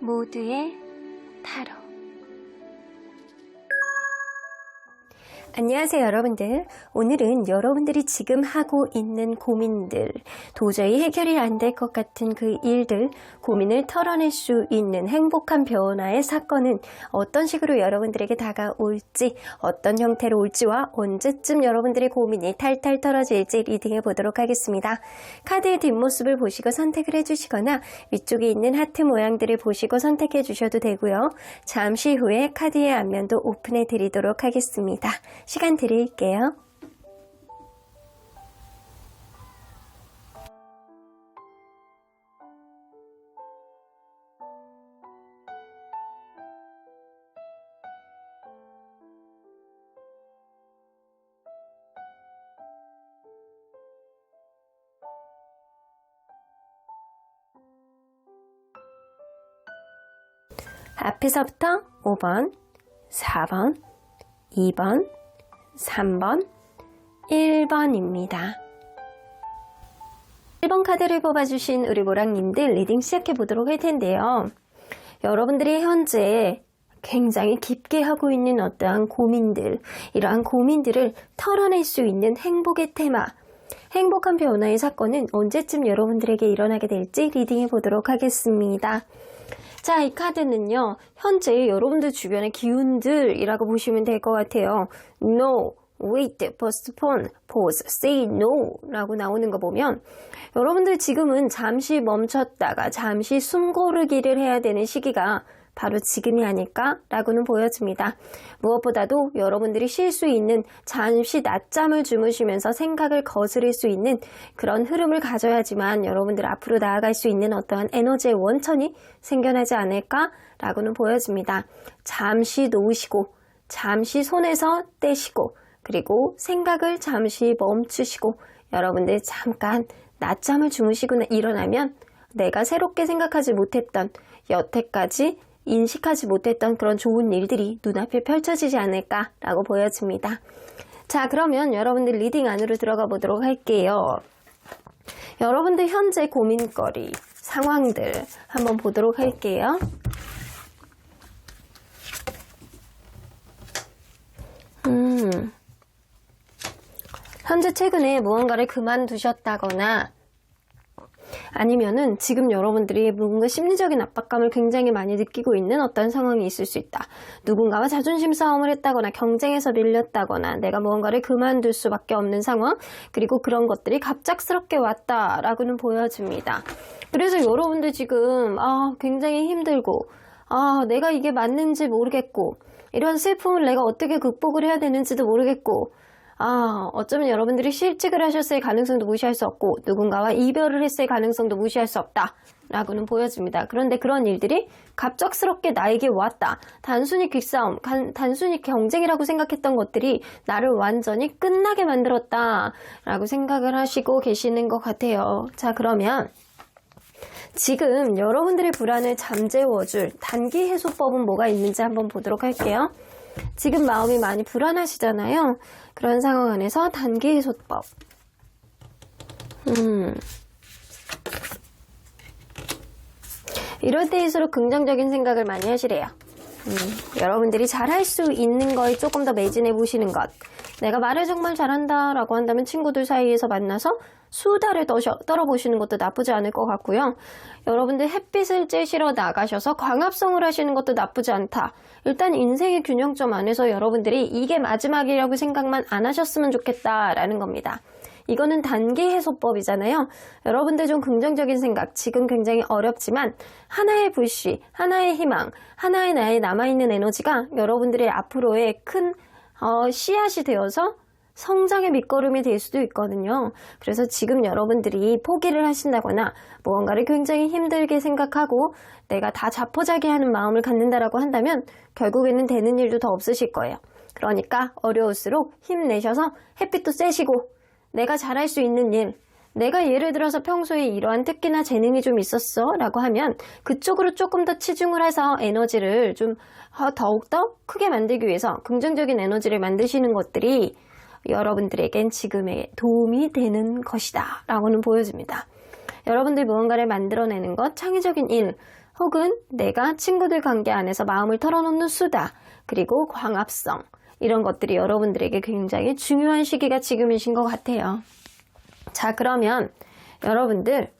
모두의 타로. 안녕하세요 여러분들. 오늘은 여러분들이 지금 하고 있는 고민들, 도저히 해결이 안 될 것 같은 그 일들, 고민을 털어낼 수 있는 행복한 변화의 사건은 어떤 식으로 여러분들에게 다가올지, 어떤 형태로 올지와 언제쯤 여러분들의 고민이 탈탈 털어질지 리딩해 보도록 하겠습니다. 카드의 뒷모습을 보시고 선택을 해주시거나 위쪽에 있는 하트 모양들을 보시고 선택해 주셔도 되고요. 잠시 후에 카드의 앞면도 오픈해 드리도록 하겠습니다. 시간 드릴게요. 앞에서부터 5번, 4번, 2번, 3번, 1번입니다. 1번 카드를 뽑아주신 우리 모랑님들 리딩 시작해보도록 할 텐데요. 여러분들이 현재 굉장히 깊게 하고 있는 어떠한 고민들, 이러한 고민들을 털어낼 수 있는 행복의 테마, 행복한 변화의 사건은 언제쯤 여러분들에게 일어나게 될지 리딩해보도록 하겠습니다. 자, 이 카드는요, 현재 여러분들 주변의 기운들이라고 보시면 될 것 같아요. No, wait, postpone, pause, say no 라고 나오는 거 보면 여러분들 지금은 잠시 멈췄다가 잠시 숨 고르기를 해야 되는 시기가 바로 지금이 아닐까라고는 보여집니다. 무엇보다도 여러분들이 쉴 수 있는, 잠시 낮잠을 주무시면서 생각을 거스를 수 있는 그런 흐름을 가져야지만 여러분들 앞으로 나아갈 수 있는 어떠한 에너지의 원천이 생겨나지 않을까라고는 보여집니다. 잠시 놓으시고, 잠시 손에서 떼시고, 그리고 생각을 잠시 멈추시고, 여러분들 잠깐 낮잠을 주무시고 일어나면 내가 새롭게 생각하지 못했던, 여태까지 인식하지 못했던 그런 좋은 일들이 눈앞에 펼쳐지지 않을까라고 보여집니다. 자, 그러면 여러분들 리딩 안으로 들어가 보도록 할게요. 여러분들 현재 고민거리, 상황들 한번 보도록 할게요. 현재 최근에 무언가를 그만두셨다거나 아니면은 지금 여러분들이 뭔가 심리적인 압박감을 굉장히 많이 느끼고 있는 어떤 상황이 있을 수 있다. 누군가와 자존심 싸움을 했다거나 경쟁에서 밀렸다거나 내가 무언가를 그만둘 수밖에 없는 상황, 그리고 그런 것들이 갑작스럽게 왔다라고는 보여집니다. 그래서 여러분들 지금 굉장히 힘들고 내가 이게 맞는지 모르겠고 이런 슬픔을 내가 어떻게 극복을 해야 되는지도 모르겠고 어쩌면 여러분들이 실직을 하셨을 가능성도 무시할 수 없고 누군가와 이별을 했을 가능성도 무시할 수 없다 라고는 보여집니다. 그런데 그런 일들이 갑작스럽게 나에게 왔다. 단순히 귓싸움, 단순히 경쟁이라고 생각했던 것들이 나를 완전히 끝나게 만들었다 라고 생각을 하시고 계시는 것 같아요. 자, 그러면 지금 여러분들의 불안을 잠재워줄 단기 해소법은 뭐가 있는지 한번 보도록 할게요. 지금 마음이 많이 불안하시잖아요. 그런 상황 안에서 단기 해소법. 이럴 때일수록 긍정적인 생각을 많이 하시래요. 여러분들이 잘할 수 있는 거에 조금 더 매진해 보시는 것. 내가 말을 정말 잘한다 라고 한다면 친구들 사이에서 만나서 수다를 떨어보시는 것도 나쁘지 않을 것 같고요. 여러분들 햇빛을 쬐시러 나가셔서 광합성을 하시는 것도 나쁘지 않다. 일단 인생의 균형점 안에서 여러분들이 이게 마지막이라고 생각만 안 하셨으면 좋겠다라는 겁니다. 이거는 단기 해소법이잖아요. 여러분들 좀 긍정적인 생각, 지금 굉장히 어렵지만 하나의 불씨, 하나의 희망, 하나의 나의 남아있는 에너지가 여러분들의 앞으로의 큰 씨앗이 되어서 성장의 밑거름이 될 수도 있거든요. 그래서 지금 여러분들이 포기를 하신다거나 무언가를 굉장히 힘들게 생각하고 내가 다 자포자기하는 마음을 갖는다라고 한다면 결국에는 되는 일도 더 없으실 거예요. 그러니까 어려울수록 힘내셔서 햇빛도 쐬시고 내가 잘할 수 있는 일, 내가 예를 들어서 평소에 이러한 특기나 재능이 좀 있었어 라고 하면 그쪽으로 조금 더 치중을 해서 에너지를 좀 더욱더 크게 만들기 위해서 긍정적인 에너지를 만드시는 것들이 여러분들에겐 지금의 도움이 되는 것이다 라고는 보여집니다. 여러분들 무언가를 만들어내는 것, 창의적인 일, 혹은 내가 친구들 관계 안에서 마음을 털어놓는 수다, 그리고 광합성, 이런 것들이 여러분들에게 굉장히 중요한 시기가 지금이신 것 같아요. 자, 그러면 여러분들의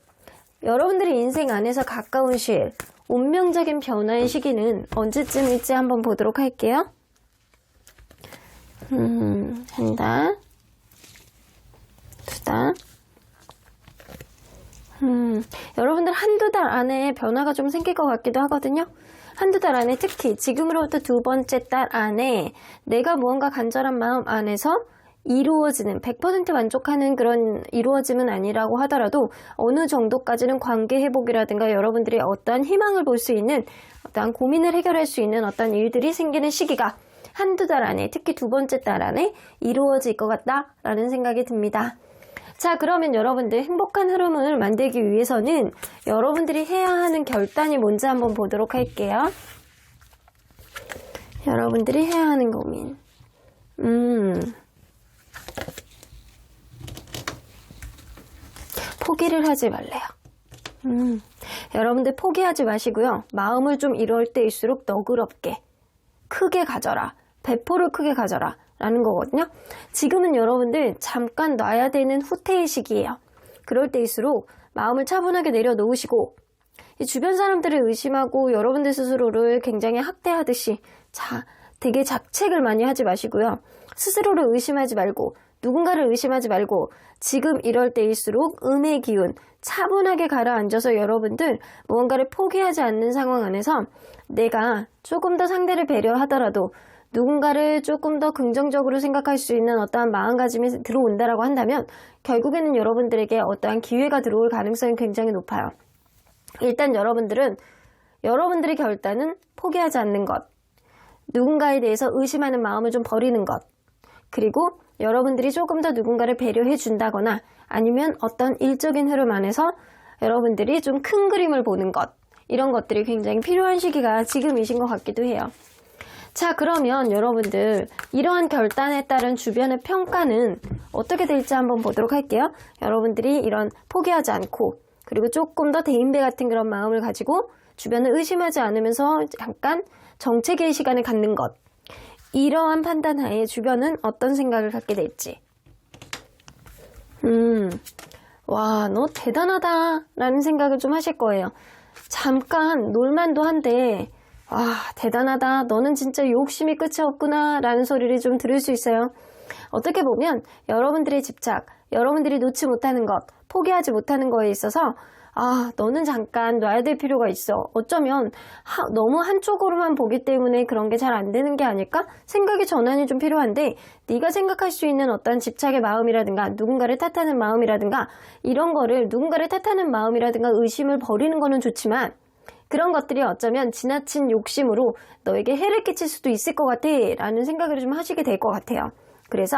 인생 안에서 가까운 시일, 운명적인 변화의 시기는 언제쯤일지 한번 보도록 할게요. 한 달, 두 달. 여러분들 한두 달 안에 변화가 좀 생길 것 같기도 하거든요. 한두 달 안에, 특히 지금으로부터 두 번째 달 안에 내가 무언가 간절한 마음 안에서 이루어지는, 100% 만족하는 그런 이루어짐은 아니라고 하더라도 어느 정도까지는 관계 회복이라든가 여러분들이 어떠한 희망을 볼 수 있는, 어떠한 고민을 해결할 수 있는 어떤 일들이 생기는 시기가 한두 달 안에, 특히 두 번째 달 안에 이루어질 것 같다라는 생각이 듭니다. 자, 그러면 여러분들 행복한 흐름을 만들기 위해서는 여러분들이 해야 하는 결단이 뭔지 한번 보도록 할게요. 여러분들이 해야 하는 고민. 포기를 하지 말래요. 여러분들 포기하지 마시고요. 마음을 좀 이럴 때일수록 너그럽게 크게 가져라. 배포를 크게 가져라. 라는 거거든요. 지금은 여러분들 잠깐 놔야 되는 후퇴의 시기예요. 그럴 때일수록 마음을 차분하게 내려놓으시고 주변 사람들을 의심하고 여러분들 스스로를 굉장히 학대하듯이 되게 자책을 많이 하지 마시고요. 스스로를 의심하지 말고 누군가를 의심하지 말고 지금 이럴 때일수록 음의 기운 차분하게 가라앉아서 여러분들 무언가를 포기하지 않는 상황 안에서 내가 조금 더 상대를 배려하더라도 누군가를 조금 더 긍정적으로 생각할 수 있는 어떠한 마음가짐이 들어온다라고 한다면 결국에는 여러분들에게 어떠한 기회가 들어올 가능성이 굉장히 높아요. 일단 여러분들의 결단은 포기하지 않는 것, 누군가에 대해서 의심하는 마음을 좀 버리는 것, 그리고 여러분들이 조금 더 누군가를 배려해 준다거나 아니면 어떤 일적인 흐름 안에서 여러분들이 좀 큰 그림을 보는 것, 이런 것들이 굉장히 필요한 시기가 지금이신 것 같기도 해요. 자, 그러면 여러분들 이러한 결단에 따른 주변의 평가는 어떻게 될지 한번 보도록 할게요. 여러분들이 이런 포기하지 않고 그리고 조금 더 대인배 같은 그런 마음을 가지고 주변을 의심하지 않으면서 잠깐 정체기의 시간을 갖는 것, 이러한 판단하에 주변은 어떤 생각을 갖게 될지. 와, 너 대단하다 라는 생각을 좀 하실 거예요. 잠깐 놀만도 한데 대단하다, 너는 진짜 욕심이 끝이 없구나 라는 소리를 좀 들을 수 있어요. 어떻게 보면 여러분들의 집착, 여러분들이 놓지 못하는 것, 포기하지 못하는 거에 있어서 너는 잠깐 놔야 될 필요가 있어. 어쩌면 너무 한쪽으로만 보기 때문에 그런 게 잘 안 되는 게 아닐까? 생각의 전환이 좀 필요한데 네가 생각할 수 있는 어떤 집착의 마음이라든가 누군가를 탓하는 마음이라든가 이런 거를, 누군가를 탓하는 마음이라든가 의심을 버리는 거는 좋지만 그런 것들이 어쩌면 지나친 욕심으로 너에게 해를 끼칠 수도 있을 것 같아 라는 생각을 좀 하시게 될 것 같아요. 그래서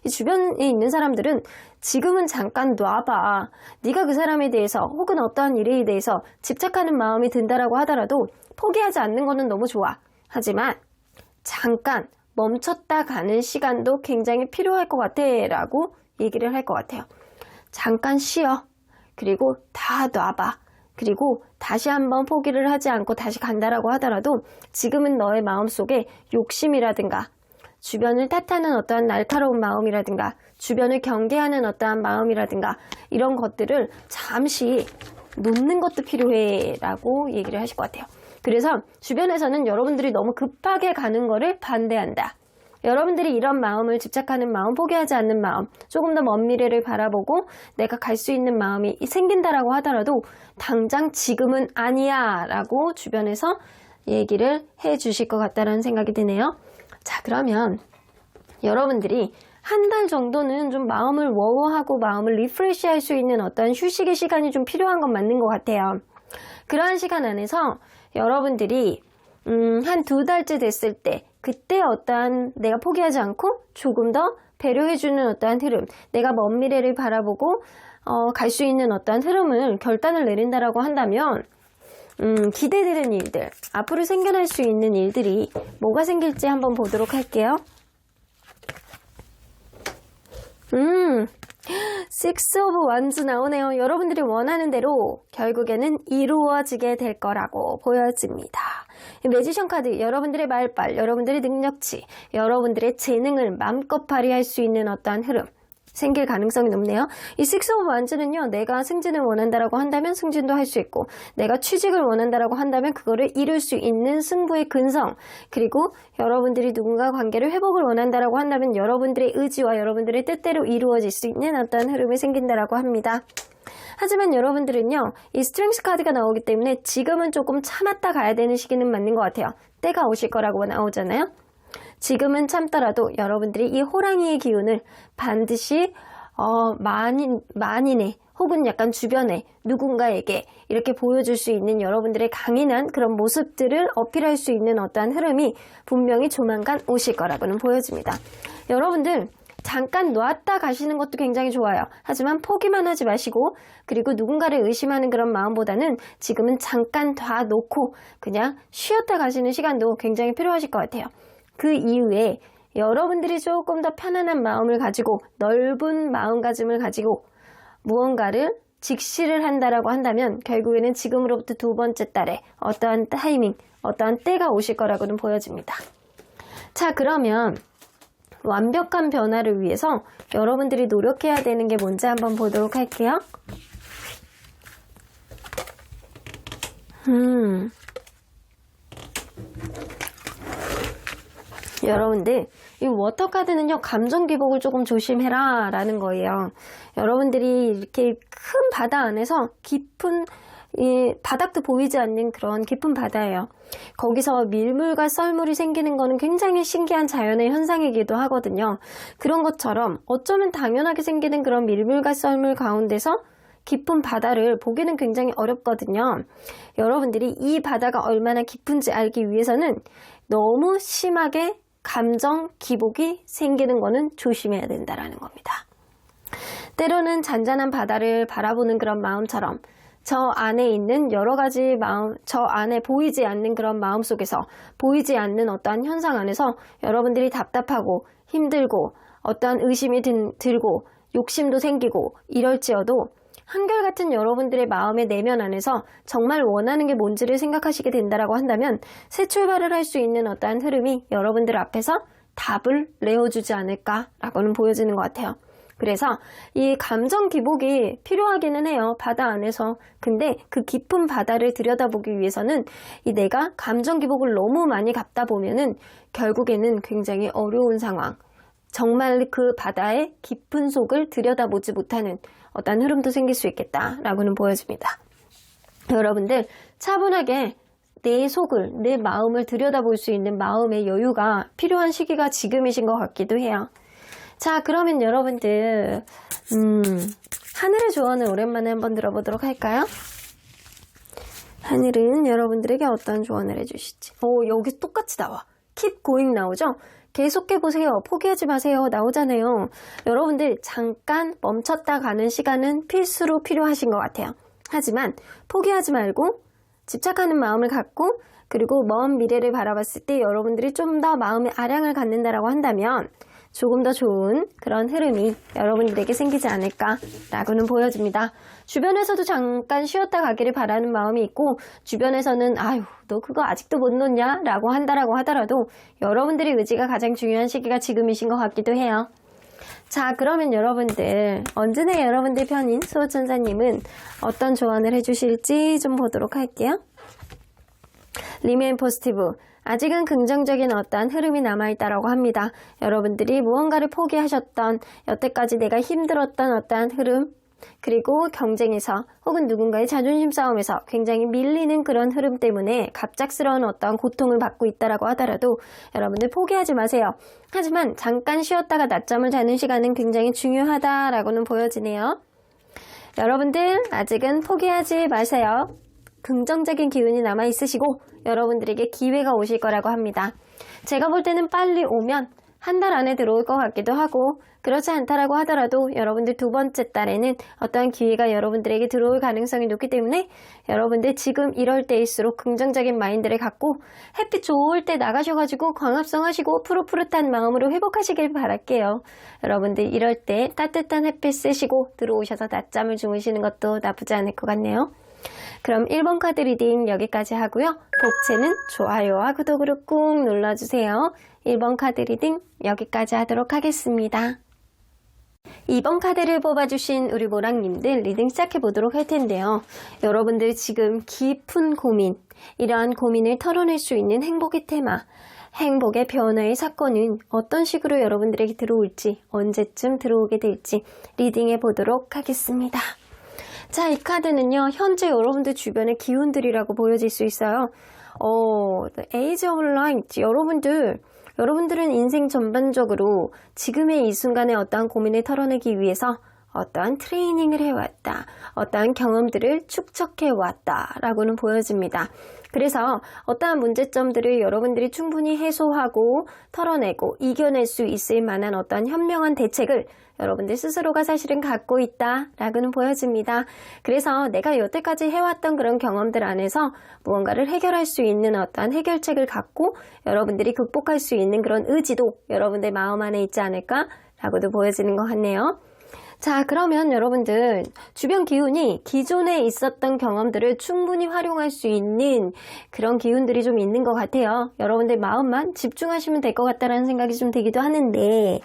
이 주변에 있는 사람들은 지금은 잠깐 놔봐. 네가 그 사람에 대해서 혹은 어떠한 일에 대해서 집착하는 마음이 든다라고 하더라도 포기하지 않는 거는 너무 좋아. 하지만 잠깐 멈췄다 가는 시간도 굉장히 필요할 것 같아 라고 얘기를 할 것 같아요. 잠깐 쉬어. 그리고 다 놔봐. 그리고 다시 한번 포기를 하지 않고 다시 간다라고 하더라도 지금은 너의 마음속에 욕심이라든가 주변을 탓하는 어떠한 날카로운 마음이라든가 주변을 경계하는 어떠한 마음이라든가 이런 것들을 잠시 놓는 것도 필요해 라고 얘기를 하실 것 같아요. 그래서 주변에서는 여러분들이 너무 급하게 가는 거를 반대한다. 여러분들이 이런 마음을, 집착하는 마음, 포기하지 않는 마음, 조금 더 먼 미래를 바라보고 내가 갈 수 있는 마음이 생긴다라고 하더라도 당장 지금은 아니야 라고 주변에서 얘기를 해 주실 것 같다는 생각이 드네요. 자, 그러면 여러분들이 한 달 정도는 좀 마음을 워워하고 마음을 리프레시 할 수 있는 어떤 휴식의 시간이 좀 필요한 건 맞는 것 같아요. 그러한 시간 안에서 여러분들이 한 두 달째 됐을 때 그때 어떠한 내가 포기하지 않고 조금 더 배려해주는 어떠한 흐름, 내가 먼 미래를 바라보고 갈 수 있는 어떠한 흐름을 결단을 내린다라고 한다면 기대되는 일들, 앞으로 생겨날 수 있는 일들이 뭐가 생길지 한번 보도록 할게요. Six of Wands 나오네요. 여러분들이 원하는 대로 결국에는 이루어지게 될 거라고 보여집니다. 매지션 카드, 여러분들의 말빨, 여러분들의 능력치, 여러분들의 재능을 마음껏 발휘할 수 있는 어떠한 흐름 생길 가능성이 높네요. 이 Six of Wands는요, 내가 승진을 원한다라고 한다면 승진도 할 수 있고, 내가 취직을 원한다라고 한다면 그거를 이룰 수 있는 승부의 근성, 그리고 여러분들이 누군가 관계를 회복을 원한다라고 한다면 여러분들의 의지와 여러분들의 뜻대로 이루어질 수 있는 어떤 흐름이 생긴다라고 합니다. 하지만 여러분들은요, 이 스트렝스 카드가 나오기 때문에 지금은 조금 참았다 가야 되는 시기는 맞는 것 같아요. 때가 오실 거라고 나오잖아요. 지금은 참더라도 여러분들이 이 호랑이의 기운을 반드시 만인의 혹은 약간 주변에 누군가에게 이렇게 보여줄 수 있는 여러분들의 강인한 그런 모습들을 어필할 수 있는 어떠한 흐름이 분명히 조만간 오실 거라고는 보여집니다. 여러분들 잠깐 놨다 가시는 것도 굉장히 좋아요. 하지만 포기만 하지 마시고, 그리고 누군가를 의심하는 그런 마음보다는 지금은 잠깐 놔놓고 그냥 쉬었다 가시는 시간도 굉장히 필요하실 것 같아요. 그 이후에 여러분들이 조금 더 편안한 마음을 가지고 넓은 마음가짐을 가지고 무언가를 직시를 한다라고 한다면 결국에는 지금으로부터 두 번째 달에 어떠한 타이밍, 어떠한 때가 오실 거라고는 보여집니다. 자, 그러면 완벽한 변화를 위해서 여러분들이 노력해야 되는 게 뭔지 한번 보도록 할게요. 여러분들 이 워터 카드는요, 감정 기복을 조금 조심해라 라는 거예요. 여러분들이 이렇게 큰 바다 안에서 깊은 바닥도 보이지 않는 그런 깊은 바다예요. 거기서 밀물과 썰물이 생기는 거는 굉장히 신기한 자연의 현상이기도 하거든요. 그런 것처럼 어쩌면 당연하게 생기는 그런 밀물과 썰물 가운데서 깊은 바다를 보기는 굉장히 어렵거든요. 여러분들이 이 바다가 얼마나 깊은지 알기 위해서는 너무 심하게 감정 기복이 생기는 거는 조심해야 된다라는 겁니다. 때로는 잔잔한 바다를 바라보는 그런 마음처럼 저 안에 있는 여러 가지 마음, 저 안에 보이지 않는 그런 마음 속에서 보이지 않는 어떠한 현상 안에서 여러분들이 답답하고 힘들고 어떠한 의심이 들고 욕심도 생기고 이럴지어도 한결같은 여러분들의 마음의 내면 안에서 정말 원하는 게 뭔지를 생각하시게 된다라고 한다면 새 출발을 할 수 있는 어떠한 흐름이 여러분들 앞에서 답을 내어주지 않을까라고는 보여지는 것 같아요. 그래서 이 감정 기복이 필요하기는 해요. 바다 안에서. 근데 그 깊은 바다를 들여다보기 위해서는 이 내가 감정 기복을 너무 많이 갖다 보면은 결국에는 굉장히 어려운 상황, 정말 그 바다의 깊은 속을 들여다보지 못하는 어떤 흐름도 생길 수 있겠다라고는 보여집니다. 여러분들 차분하게 내 속을, 내 마음을 들여다볼 수 있는 마음의 여유가 필요한 시기가 지금이신 것 같기도 해요. 자, 그러면 여러분들 하늘의 조언을 오랜만에 한번 들어보도록 할까요? 하늘은 여러분들에게 어떤 조언을 해주실지. 여기 똑같이 나와. Keep going 나오죠? 계속해보세요. 포기하지 마세요. 나오잖아요. 여러분들 잠깐 멈췄다 가는 시간은 필수로 필요하신 것 같아요. 하지만 포기하지 말고 집착하는 마음을 갖고, 그리고 먼 미래를 바라봤을 때 여러분들이 좀 더 마음의 아량을 갖는다라고 한다면 조금 더 좋은 그런 흐름이 여러분들에게 생기지 않을까라고는 보여집니다. 주변에서도 잠깐 쉬었다 가기를 바라는 마음이 있고, 주변에서는 아유 너 그거 아직도 못 놓냐 라고 한다라고 하더라도 여러분들의 의지가 가장 중요한 시기가 지금이신 것 같기도 해요. 자, 그러면 여러분들 언제나 여러분들 편인 수호천사님은 어떤 조언을 해주실지 좀 보도록 할게요. 리메인 포지티브, 아직은 긍정적인 어떠한 흐름이 남아있다라고 합니다. 여러분들이 무언가를 포기하셨던, 여태까지 내가 힘들었던 어떠한 흐름, 그리고 경쟁에서 혹은 누군가의 자존심 싸움에서 굉장히 밀리는 그런 흐름 때문에 갑작스러운 어떠한 고통을 받고 있다라고 하더라도 여러분들 포기하지 마세요. 하지만 잠깐 쉬었다가 낮잠을 자는 시간은 굉장히 중요하다라고는 보여지네요. 여러분들 아직은 포기하지 마세요. 긍정적인 기운이 남아있으시고 여러분들에게 기회가 오실 거라고 합니다. 제가 볼 때는 빨리 오면 한 달 안에 들어올 것 같기도 하고, 그렇지 않다라고 하더라도 여러분들 두 번째 달에는 어떠한 기회가 여러분들에게 들어올 가능성이 높기 때문에 여러분들 지금 이럴 때일수록 긍정적인 마인드를 갖고 햇빛 좋을 때 나가셔가지고 광합성하시고 푸릇푸릇한 마음으로 회복하시길 바랄게요. 여러분들 이럴 때 따뜻한 햇빛 쐬시고 들어오셔서 낮잠을 주무시는 것도 나쁘지 않을 것 같네요. 그럼 1번 카드 리딩 여기까지 하고요. 복채는 좋아요와 구독으로 꾹 눌러주세요. 1번 카드 리딩 여기까지 하도록 하겠습니다. 2번 카드를 뽑아주신 우리 모랑님들 리딩 시작해보도록 할 텐데요. 여러분들 지금 깊은 고민, 이러한 고민을 털어낼 수 있는 행복의 테마, 행복의 변화의 사건은 어떤 식으로 여러분들에게 들어올지, 언제쯤 들어오게 될지 리딩해 보도록 하겠습니다. 자, 이 카드는요, 현재 여러분들 주변의 기운들이라고 보여질 수 있어요. Age of Light, 여러분들은 인생 전반적으로 지금의 이 순간에 어떠한 고민을 털어내기 위해서 어떠한 트레이닝을 해왔다, 어떠한 경험들을 축적해왔다 라고는 보여집니다. 그래서 어떠한 문제점들을 여러분들이 충분히 해소하고 털어내고 이겨낼 수 있을 만한 어떠한 현명한 대책을 여러분들 스스로가 사실은 갖고 있다 라고는 보여집니다. 그래서 내가 여태까지 해왔던 그런 경험들 안에서 무언가를 해결할 수 있는 어떠한 해결책을 갖고 여러분들이 극복할 수 있는 그런 의지도 여러분들 마음 안에 있지 않을까 라고도 보여지는 것 같네요. 자, 그러면 여러분들 주변 기운이 기존에 있었던 경험들을 충분히 활용할 수 있는 그런 기운들이 좀 있는 것 같아요. 여러분들 마음만 집중하시면 될 것 같다라는 생각이 좀 들기도 하는데,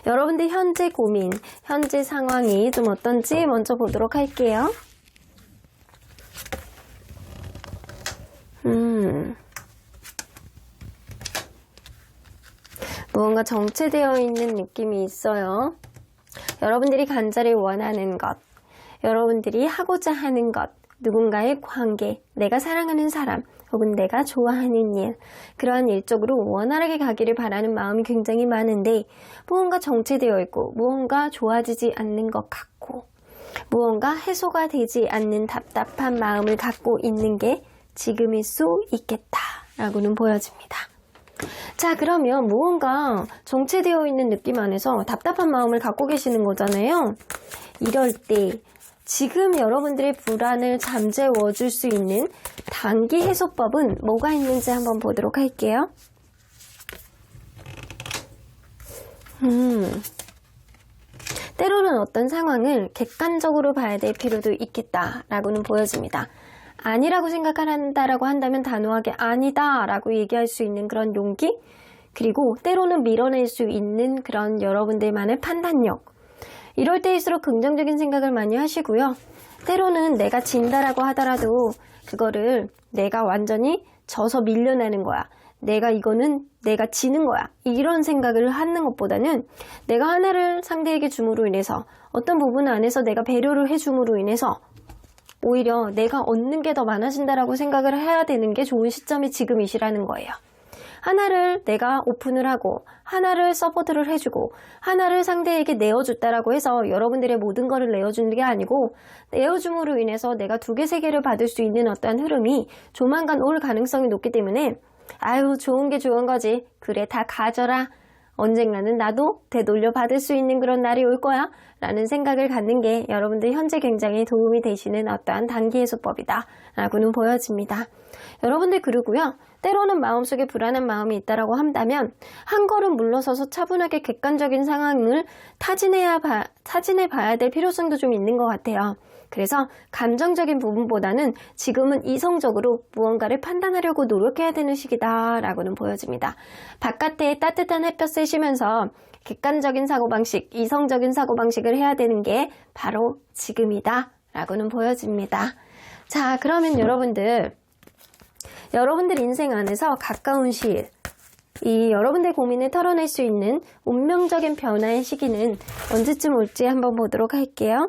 여러분들 현재 고민, 현재 상황이 좀 어떤지 먼저 보도록 할게요. 무언가 정체되어 있는 느낌이 있어요. 여러분들이 간절히 원하는 것, 여러분들이 하고자 하는 것, 누군가의 관계, 내가 사랑하는 사람, 혹은 내가 좋아하는 일, 그러한 일 쪽으로 원활하게 가기를 바라는 마음이 굉장히 많은데 무언가 정체되어 있고 무언가 좋아지지 않는 것 같고 무언가 해소가 되지 않는 답답한 마음을 갖고 있는 게 지금일 수 있겠다라고는 보여집니다. 자, 그러면 무언가 정체되어 있는 느낌 안에서 답답한 마음을 갖고 계시는 거잖아요. 이럴 때 지금 여러분들의 불안을 잠재워 줄 수 있는 단기 해소법은 뭐가 있는지 한번 보도록 할게요. 때로는 어떤 상황을 객관적으로 봐야 될 필요도 있겠다라고는 보여집니다. 아니라고 생각한다라고 한다면 단호하게 아니다라고 얘기할 수 있는 그런 용기, 그리고 때로는 밀어낼 수 있는 그런 여러분들만의 판단력, 이럴 때일수록 긍정적인 생각을 많이 하시고요. 때로는 내가 진다라고 하더라도 그거를 내가 완전히 져서 밀려내는 거야, 이거는 내가 지는 거야, 이런 생각을 하는 것보다는 내가 하나를 상대에게 줌으로 인해서 어떤 부분 안에서 내가 배려를 해줌으로 인해서 오히려 내가 얻는 게 더 많아진다라고 생각을 해야 되는 게 좋은 시점이 지금이시라는 거예요. 하나를 내가 오픈을 하고 하나를 서포트를 해주고 하나를 상대에게 내어줬다라고 해서 여러분들의 모든 거를 내어주는 게 아니고, 내어줌으로 인해서 내가 2개, 3개를 받을 수 있는 어떠한 흐름이 조만간 올 가능성이 높기 때문에 아유, 좋은 게 좋은 거지, 그래 다 가져라, 언젠가는 나도 되돌려 받을 수 있는 그런 날이 올 거야 라는 생각을 갖는 게 여러분들 현재 굉장히 도움이 되시는 어떠한 단기 해소법이다 라고는 보여집니다. 여러분들, 그리고요, 때로는 마음속에 불안한 마음이 있다라고 한다면 한 걸음 물러서서 차분하게 객관적인 상황을 타진해 봐야 될 필요성도 좀 있는 것 같아요. 그래서 감정적인 부분보다는 지금은 이성적으로 무언가를 판단하려고 노력해야 되는 시기다 라고는 보여집니다. 바깥에 따뜻한 햇볕 쐬시면서 객관적인 사고방식, 이성적인 사고방식을 해야 되는 게 바로 지금이다 라고는 보여집니다. 자, 그러면 여러분들 인생 안에서 가까운 시일, 이 여러분들 고민을 털어낼 수 있는 운명적인 변화의 시기는 언제쯤 올지 한번 보도록 할게요.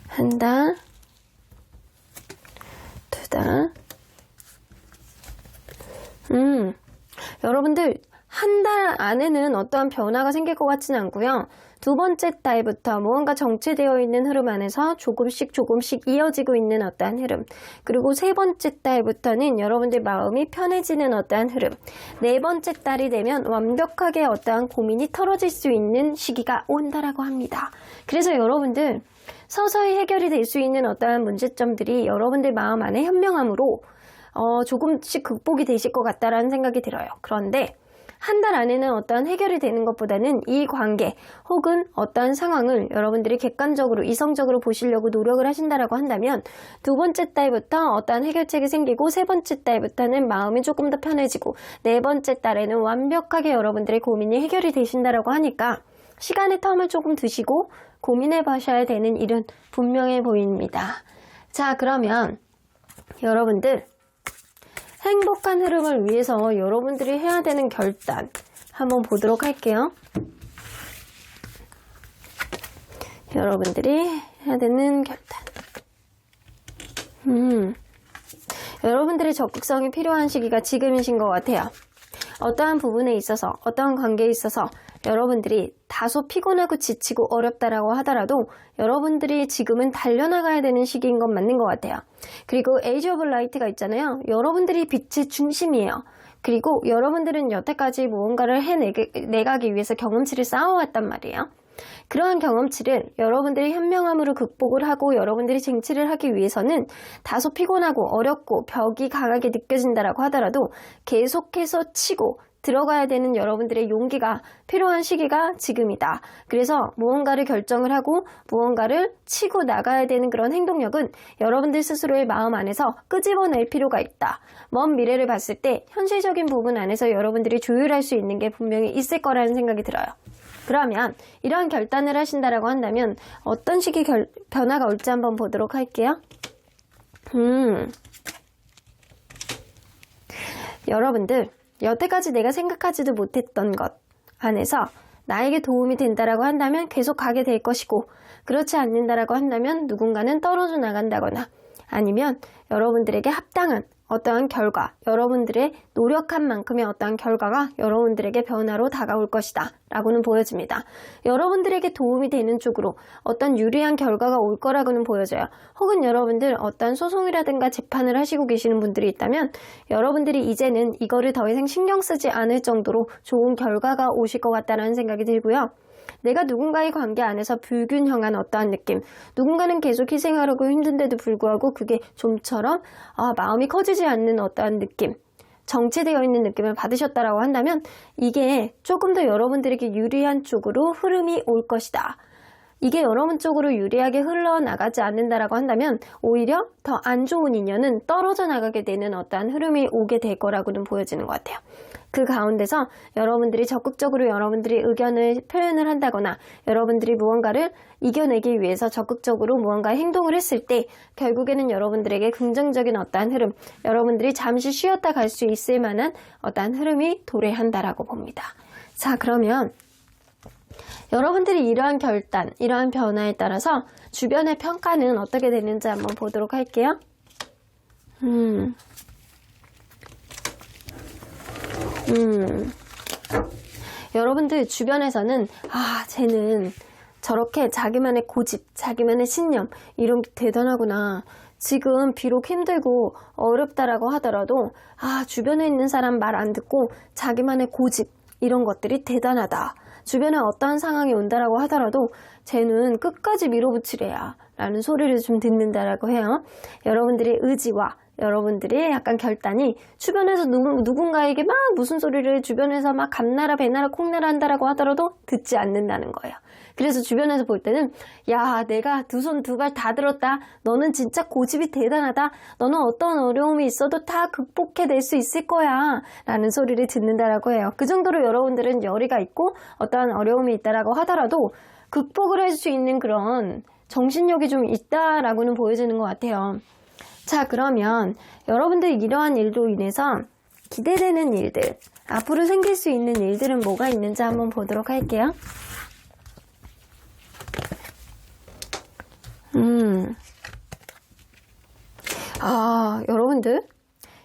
한 달, 2달. 여러분들 한 달 안에는 어떠한 변화가 생길 것 같지는 않고요. 두 번째 달부터 무언가 정체되어 있는 흐름 안에서 조금씩 이어지고 있는 어떠한 흐름. 그리고 세 번째 달부터는 여러분들 마음이 편해지는 어떠한 흐름. 네 번째 달이 되면 완벽하게 어떠한 고민이 털어질 수 있는 시기가 온다라고 합니다. 그래서 여러분들 서서히 해결이 될 수 있는 어떠한 문제점들이 여러분들 마음 안에 현명함으로 조금씩 극복이 되실 것 같다라는 생각이 들어요. 그런데 한 달 안에는 어떠한 해결이 되는 것보다는 이 관계 혹은 어떠한 상황을 여러분들이 객관적으로 이성적으로 보시려고 노력을 하신다라고 한다면 두 번째 달부터 어떠한 해결책이 생기고 세 번째 달부터는 마음이 조금 더 편해지고 네 번째 달에는 완벽하게 여러분들의 고민이 해결이 되신다라고 하니까 시간의 텀을 조금 두시고 고민해 보셔야 되는 일은 분명해 보입니다. 자, 그러면 여러분들 행복한 흐름을 위해서 여러분들이 해야 되는 결단 한번 보도록 할게요. 여러분들이 해야 되는 결단. 여러분들의 적극성이 필요한 시기가 지금이신 것 같아요. 어떠한 부분에 있어서, 어떠한 관계에 있어서 여러분들이 다소 피곤하고 지치고 어렵다라고 하더라도 여러분들이 지금은 달려나가야 되는 시기인 건 맞는 것 같아요. 그리고 에이지 오브 라이트가 있잖아요. 여러분들이 빛의 중심이에요. 그리고 여러분들은 여태까지 무언가를 해내가기 위해서 경험치를 쌓아왔단 말이에요. 그러한 경험치를 여러분들이 현명함으로 극복을 하고 여러분들이 쟁취를 하기 위해서는 다소 피곤하고 어렵고 벽이 강하게 느껴진다라고 하더라도 계속해서 치고 들어가야 되는 여러분들의 용기가 필요한 시기가 지금이다. 그래서 무언가를 결정을 하고 무언가를 치고 나가야 되는 그런 행동력은 여러분들 스스로의 마음 안에서 끄집어낼 필요가 있다. 먼 미래를 봤을 때 현실적인 부분 안에서 여러분들이 조율할 수 있는 게 분명히 있을 거라는 생각이 들어요. 그러면 이러한 결단을 하신다라고 한다면 어떤 식의 변화가 올지 한번 보도록 할게요. 여러분들 여태까지 내가 생각하지도 못했던 것 안에서 나에게 도움이 된다라고 한다면 계속 가게 될 것이고 그렇지 않는다라고 한다면 누군가는 떨어져 나간다거나 아니면 여러분들에게 합당한 어떠한 결과, 여러분들의 노력한 만큼의 어떠한 결과가 여러분들에게 변화로 다가올 것이다 라고는 보여집니다. 여러분들에게 도움이 되는 쪽으로 어떤 유리한 결과가 올 거라고는 보여져요. 혹은 여러분들 어떤 소송이라든가 재판을 하시고 계시는 분들이 있다면 여러분들이 이제는 이거를 더 이상 신경 쓰지 않을 정도로 좋은 결과가 오실 것 같다는 생각이 들고요. 내가 누군가의 관계 안에서 불균형한 어떠한 느낌, 누군가는 계속 희생하려고 힘든데도 불구하고 그게 좀처럼 마음이 커지지 않는 어떠한 느낌, 정체되어 있는 느낌을 받으셨다라고 한다면 이게 조금 더 여러분들에게 유리한 쪽으로 흐름이 올 것이다. 이게 여러분 쪽으로 유리하게 흘러나가지 않는다라고 한다면 오히려 더 안 좋은 인연은 떨어져 나가게 되는 어떠한 흐름이 오게 될 거라고는 보여지는 것 같아요. 그 가운데서 여러분들이 적극적으로 여러분들이 의견을 표현을 한다거나 여러분들이 무언가를 이겨내기 위해서 적극적으로 무언가 행동을 했을 때 결국에는 여러분들에게 긍정적인 어떠한 흐름, 여러분들이 잠시 쉬었다 갈 수 있을 만한 어떠한 흐름이 도래한다라고 봅니다. 자, 그러면 여러분들이 이러한 결단, 이러한 변화에 따라서 주변의 평가는 어떻게 되는지 한번 보도록 할게요. 여러분들 주변에서는 쟤는 저렇게 자기만의 고집, 자기만의 신념 이런 게 대단하구나. 지금 비록 힘들고 어렵다라고 하더라도 주변에 있는 사람 말 안 듣고 자기만의 고집 이런 것들이 대단하다. 주변에 어떠한 상황이 온다라고 하더라도 쟤는 끝까지 밀어붙이래야 라는 소리를 좀 듣는다라고 해요. 여러분들의 의지와 여러분들의 약간 결단이 주변에서 누군가에게 막 무슨 소리를 주변에서 막 감나라 배나라 콩나라 한다라고 하더라도 듣지 않는다는 거예요. 그래서 주변에서 볼 때는 야, 내가 두 손 두 발 다 들었다. 너는 진짜 고집이 대단하다. 너는 어떤 어려움이 있어도 다 극복해낼 수 있을 거야 라는 소리를 듣는다라고 해요. 그 정도로 여러분들은 열의가 있고 어떠한 어려움이 있다라고 하더라도 극복을 할 수 있는 그런 정신력이 좀 있다라고는 보여지는 것 같아요. 자, 그러면 여러분들 이러한 일로 인해서 기대되는 일들, 앞으로 생길 수 있는 일들은 뭐가 있는지 한번 보도록 할게요.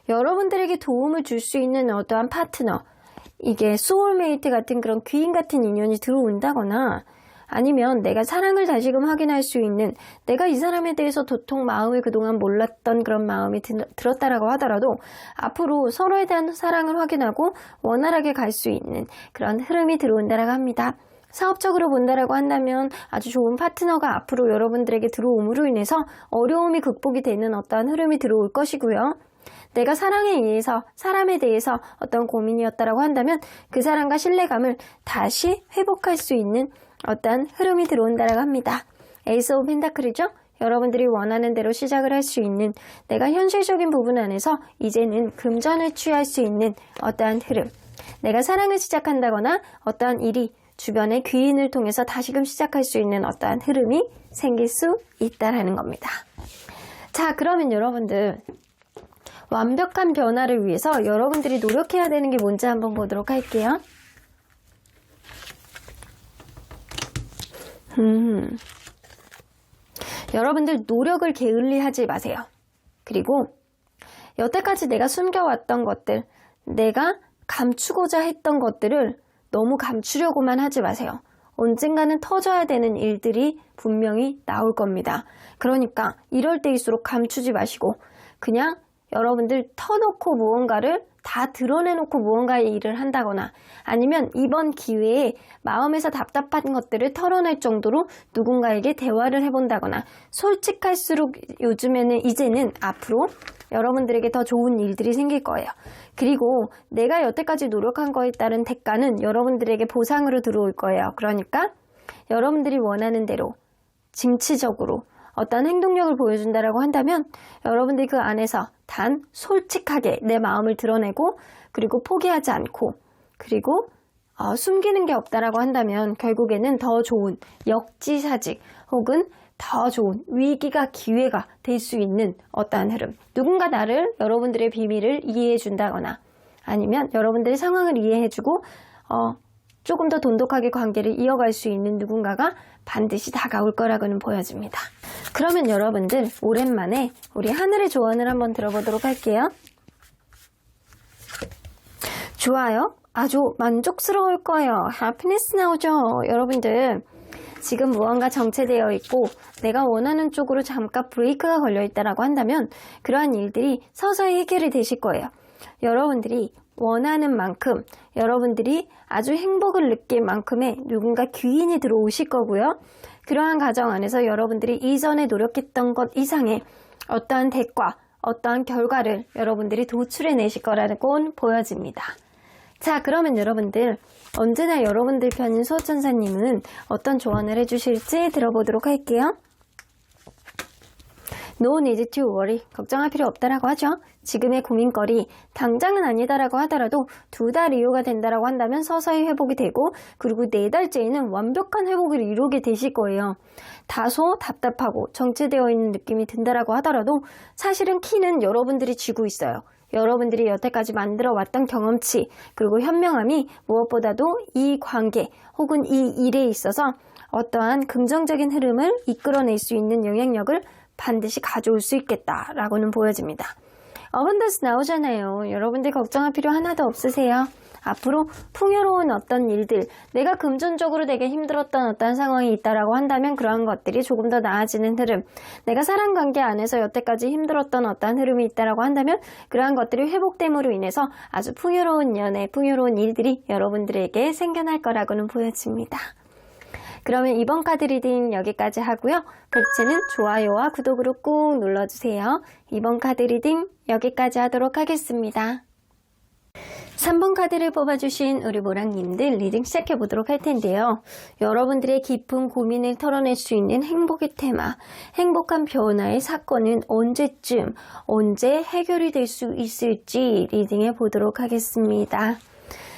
여러분들에게 도움을 줄 수 있는 어떠한 파트너, 이게 소울메이트 같은 그런 귀인 같은 인연이 들어온다거나 아니면 내가 사랑을 다시금 확인할 수 있는 내가 이 사람에 대해서 도통 마음을 그동안 몰랐던 그런 마음이 들었다라고 하더라도 앞으로 서로에 대한 사랑을 확인하고 원활하게 갈 수 있는 그런 흐름이 들어온다라고 합니다. 사업적으로 본다라고 한다면 아주 좋은 파트너가 앞으로 여러분들에게 들어옴으로 인해서 어려움이 극복이 되는 어떠한 흐름이 들어올 것이고요. 내가 사람에 대해서 어떤 고민이었다라고 한다면 그 사람과 신뢰감을 다시 회복할 수 있는 어떤 흐름이 들어온다라고 합니다. 에이스 오브 펜타클이죠. 여러분들이 원하는 대로 시작을 할 수 있는 내가 현실적인 부분 안에서 이제는 금전을 취할 수 있는 어떠한 흐름. 내가 사랑을 시작한다거나 어떠한 일이 주변의 귀인을 통해서 다시금 시작할 수 있는 어떠한 흐름이 생길 수 있다라는 겁니다. 자, 그러면 여러분들 완벽한 변화를 위해서 여러분들이 노력해야 되는 게 뭔지 한번 보도록 할게요. 여러분들 노력을 게을리하지 마세요. 그리고 여태까지 내가 숨겨왔던 것들, 내가 감추고자 했던 것들을 너무 감추려고만 하지 마세요. 언젠가는 터져야 되는 일들이 분명히 나올 겁니다. 그러니까 이럴 때일수록 감추지 마시고 그냥 여러분들 터놓고 무언가를 다 드러내놓고 무언가의 일을 한다거나 아니면 이번 기회에 마음에서 답답한 것들을 털어낼 정도로 누군가에게 대화를 해본다거나 솔직할수록 이제는 앞으로 여러분들에게 더 좋은 일들이 생길 거예요. 그리고 내가 여태까지 노력한 거에 따른 대가는 여러분들에게 보상으로 들어올 거예요. 그러니까 여러분들이 원하는 대로 진취적으로 어떤 행동력을 보여준다라고 한다면 여러분들이 그 안에서 단 솔직하게 내 마음을 드러내고 그리고 포기하지 않고 그리고 숨기는 게 없다라고 한다면 결국에는 더 좋은 역지사직 혹은 더 좋은 위기가 기회가 될 수 있는 어떠한 흐름. 누군가 나를 여러분들의 비밀을 이해해 준다거나 아니면 여러분들의 상황을 이해해주고 조금 더 돈독하게 관계를 이어갈 수 있는 누군가가 반드시 다가올 거라고는 보여집니다. 그러면 여러분들 오랜만에 우리 하늘의 조언을 한번 들어보도록 할게요. 좋아요. 아주 만족스러울 거예요. 해피니스 나오죠. 여러분들 지금 무언가 정체되어 있고 내가 원하는 쪽으로 잠깐 브레이크가 걸려 있다라고 한다면 그러한 일들이 서서히 해결이 되실 거예요. 여러분들이 원하는 만큼 여러분들이 아주 행복을 느낄 만큼의 누군가 귀인이 들어오실 거고요. 그러한 과정 안에서 여러분들이 이전에 노력했던 것 이상의 어떠한 대가, 어떠한 결과를 여러분들이 도출해내실 거라고 보여집니다. 자, 그러면 여러분들 언제나 여러분들 편인 수호천사님은 어떤 조언을 해주실지 들어보도록 할게요. No need to worry. 걱정할 필요 없다라고 하죠. 지금의 고민거리 당장은 아니다라고 하더라도 2달 이후가 된다라고 한다면 서서히 회복이 되고 그리고 4달째에는 완벽한 회복을 이루게 되실 거예요. 다소 답답하고 정체되어 있는 느낌이 든다라고 하더라도 사실은 키는 여러분들이 쥐고 있어요. 여러분들이 여태까지 만들어 왔던 경험치 그리고 현명함이 무엇보다도 이 관계 혹은 이 일에 있어서 어떠한 긍정적인 흐름을 이끌어낼 수 있는 영향력을 반드시 가져올 수 있겠다라고는 보여집니다. 어번던스 나오잖아요. 여러분들 걱정할 필요 하나도 없으세요. 앞으로 풍요로운 어떤 일들, 내가 금전적으로 되게 힘들었던 어떤 상황이 있다라고 한다면 그러한 것들이 조금 더 나아지는 흐름, 내가 사랑관계 안에서 여태까지 힘들었던 어떤 흐름이 있다라고 한다면 그러한 것들이 회복됨으로 인해서 아주 풍요로운 연애, 풍요로운 일들이 여러분들에게 생겨날 거라고는 보여집니다. 그러면 이번 카드 리딩 여기까지 하고요. 복채는 좋아요와 구독으로 꾹 눌러주세요. 이번 카드 리딩 여기까지 하도록 하겠습니다. 3번 카드를 뽑아주신 우리 모랑님들 리딩 시작해보도록 할 텐데요. 여러분들의 깊은 고민을 털어낼 수 있는 행복의 테마, 행복한 변화의 사건은 언제쯤, 언제 해결이 될 수 있을지 리딩해 보도록 하겠습니다.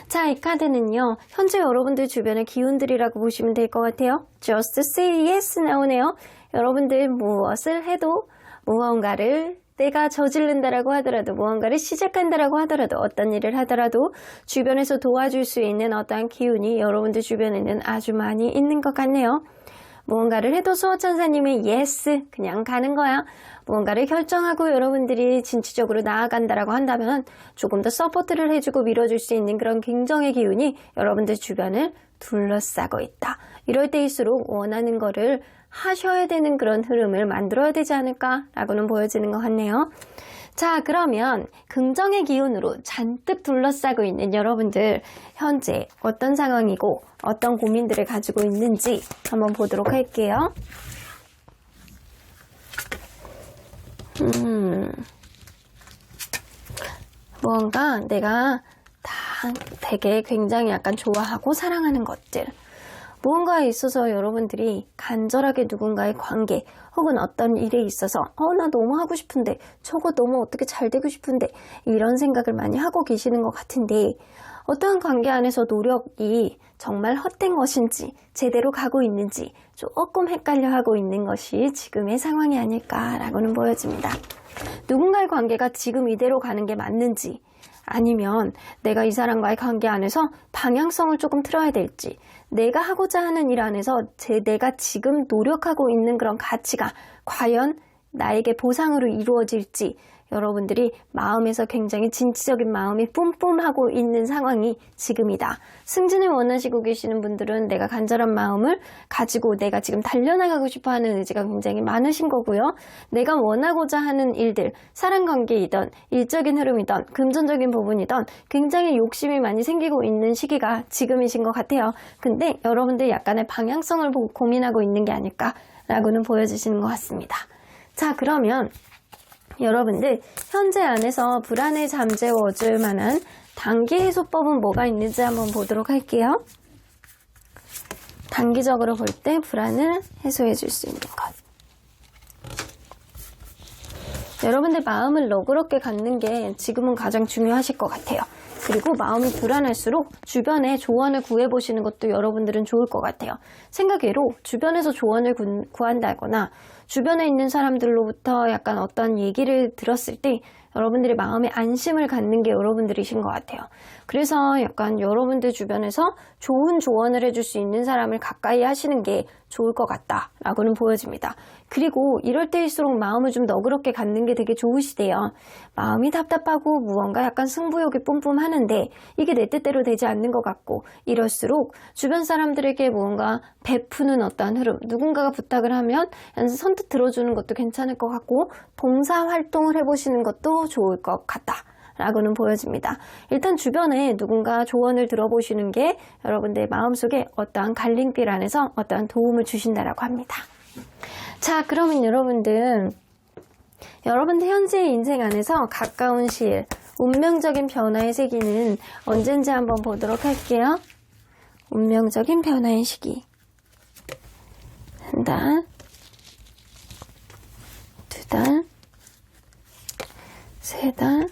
자, 이 카드는요. 현재 여러분들 주변의 기운들이라고 보시면 될 것 같아요. Just say yes 나오네요. 여러분들 무엇을 해도 무언가를 내가 저지른다라고 하더라도 무언가를 시작한다라고 하더라도 어떤 일을 하더라도 주변에서 도와줄 수 있는 어떠한 기운이 여러분들 주변에는 아주 많이 있는 것 같네요. 무언가를 해도 수호천사님이 예스 그냥 가는 거야. 무언가를 결정하고 여러분들이 진취적으로 나아간다라고 한다면 조금 더 서포트를 해주고 밀어줄 수 있는 그런 긍정의 기운이 여러분들 주변을 둘러싸고 있다. 이럴 때일수록 원하는 거를 하셔야 되는 그런 흐름을 만들어야 되지 않을까라고는 보여지는 것 같네요. 자, 그러면 긍정의 기운으로 잔뜩 둘러싸고 있는 여러분들 현재 어떤 상황이고 어떤 고민들을 가지고 있는지 한번 보도록 할게요. 무언가 내가 되게 굉장히 약간 좋아하고 사랑하는 것들, 무언가에 있어서 여러분들이 간절하게 누군가의 관계 혹은 어떤 일에 있어서 나 너무 하고 싶은데 저거 너무 어떻게 잘 되고 싶은데 이런 생각을 많이 하고 계시는 것 같은데 어떠한 관계 안에서 노력이 정말 헛된 것인지 제대로 가고 있는지 조금 헷갈려 하고 있는 것이 지금의 상황이 아닐까라고는 보여집니다. 누군가의 관계가 지금 이대로 가는 게 맞는지 아니면 내가 이 사람과의 관계 안에서 방향성을 조금 틀어야 될지 내가 하고자 하는 일 안에서 내가 지금 노력하고 있는 그런 가치가 과연 나에게 보상으로 이루어질지 여러분들이 마음에서 굉장히 진취적인 마음이 뿜뿜하고 있는 상황이 지금이다. 승진을 원하시고 계시는 분들은 내가 간절한 마음을 가지고 내가 지금 달려나가고 싶어하는 의지가 굉장히 많으신 거고요. 내가 원하고자 하는 일들, 사랑관계이든 일적인 흐름이든 금전적인 부분이든 굉장히 욕심이 많이 생기고 있는 시기가 지금이신 것 같아요. 근데 여러분들 약간의 방향성을 보고 고민하고 있는 게 아닐까라고는 보여주시는 것 같습니다. 자, 그러면 여러분들 현재 안에서 불안을 잠재워줄 만한 단기 해소법은 뭐가 있는지 한번 보도록 할게요. 단기적으로 볼 때 불안을 해소해 줄 수 있는 것. 여러분들 마음을 너그럽게 갖는 게 지금은 가장 중요하실 것 같아요. 그리고 마음이 불안할수록 주변에 조언을 구해보시는 것도 여러분들은 좋을 것 같아요. 생각외로 주변에서 조언을 구한다거나 주변에 있는 사람들로부터 약간 어떤 얘기를 들었을 때 여러분들이 마음에 안심을 갖는 게 여러분들이신 것 같아요. 그래서 약간 여러분들 주변에서 좋은 조언을 해줄 수 있는 사람을 가까이 하시는 게 좋을 것 같다라고는 보여집니다. 그리고 이럴 때일수록 마음을 좀 너그럽게 갖는 게 되게 좋으시대요. 마음이 답답하고 무언가 약간 승부욕이 뿜뿜하는데 이게 내 뜻대로 되지 않는 것 같고 이럴수록 주변 사람들에게 무언가 베푸는 어떠한 흐름, 누군가가 부탁을 하면 선뜻 들어주는 것도 괜찮을 것 같고 봉사활동을 해보시는 것도 좋을 것 같다. 라고는 보여집니다. 일단 주변에 누군가 조언을 들어보시는 게 여러분들의 마음속에 어떠한 갈림길 안에서 어떠한 도움을 주신다라고 합니다. 자, 그러면 여러분들 현재의 인생 안에서 가까운 시일 운명적인 변화의 세기는 언젠지 한번 보도록 할게요. 운명적인 변화의 시기. 한 달, 두 달, 세 달,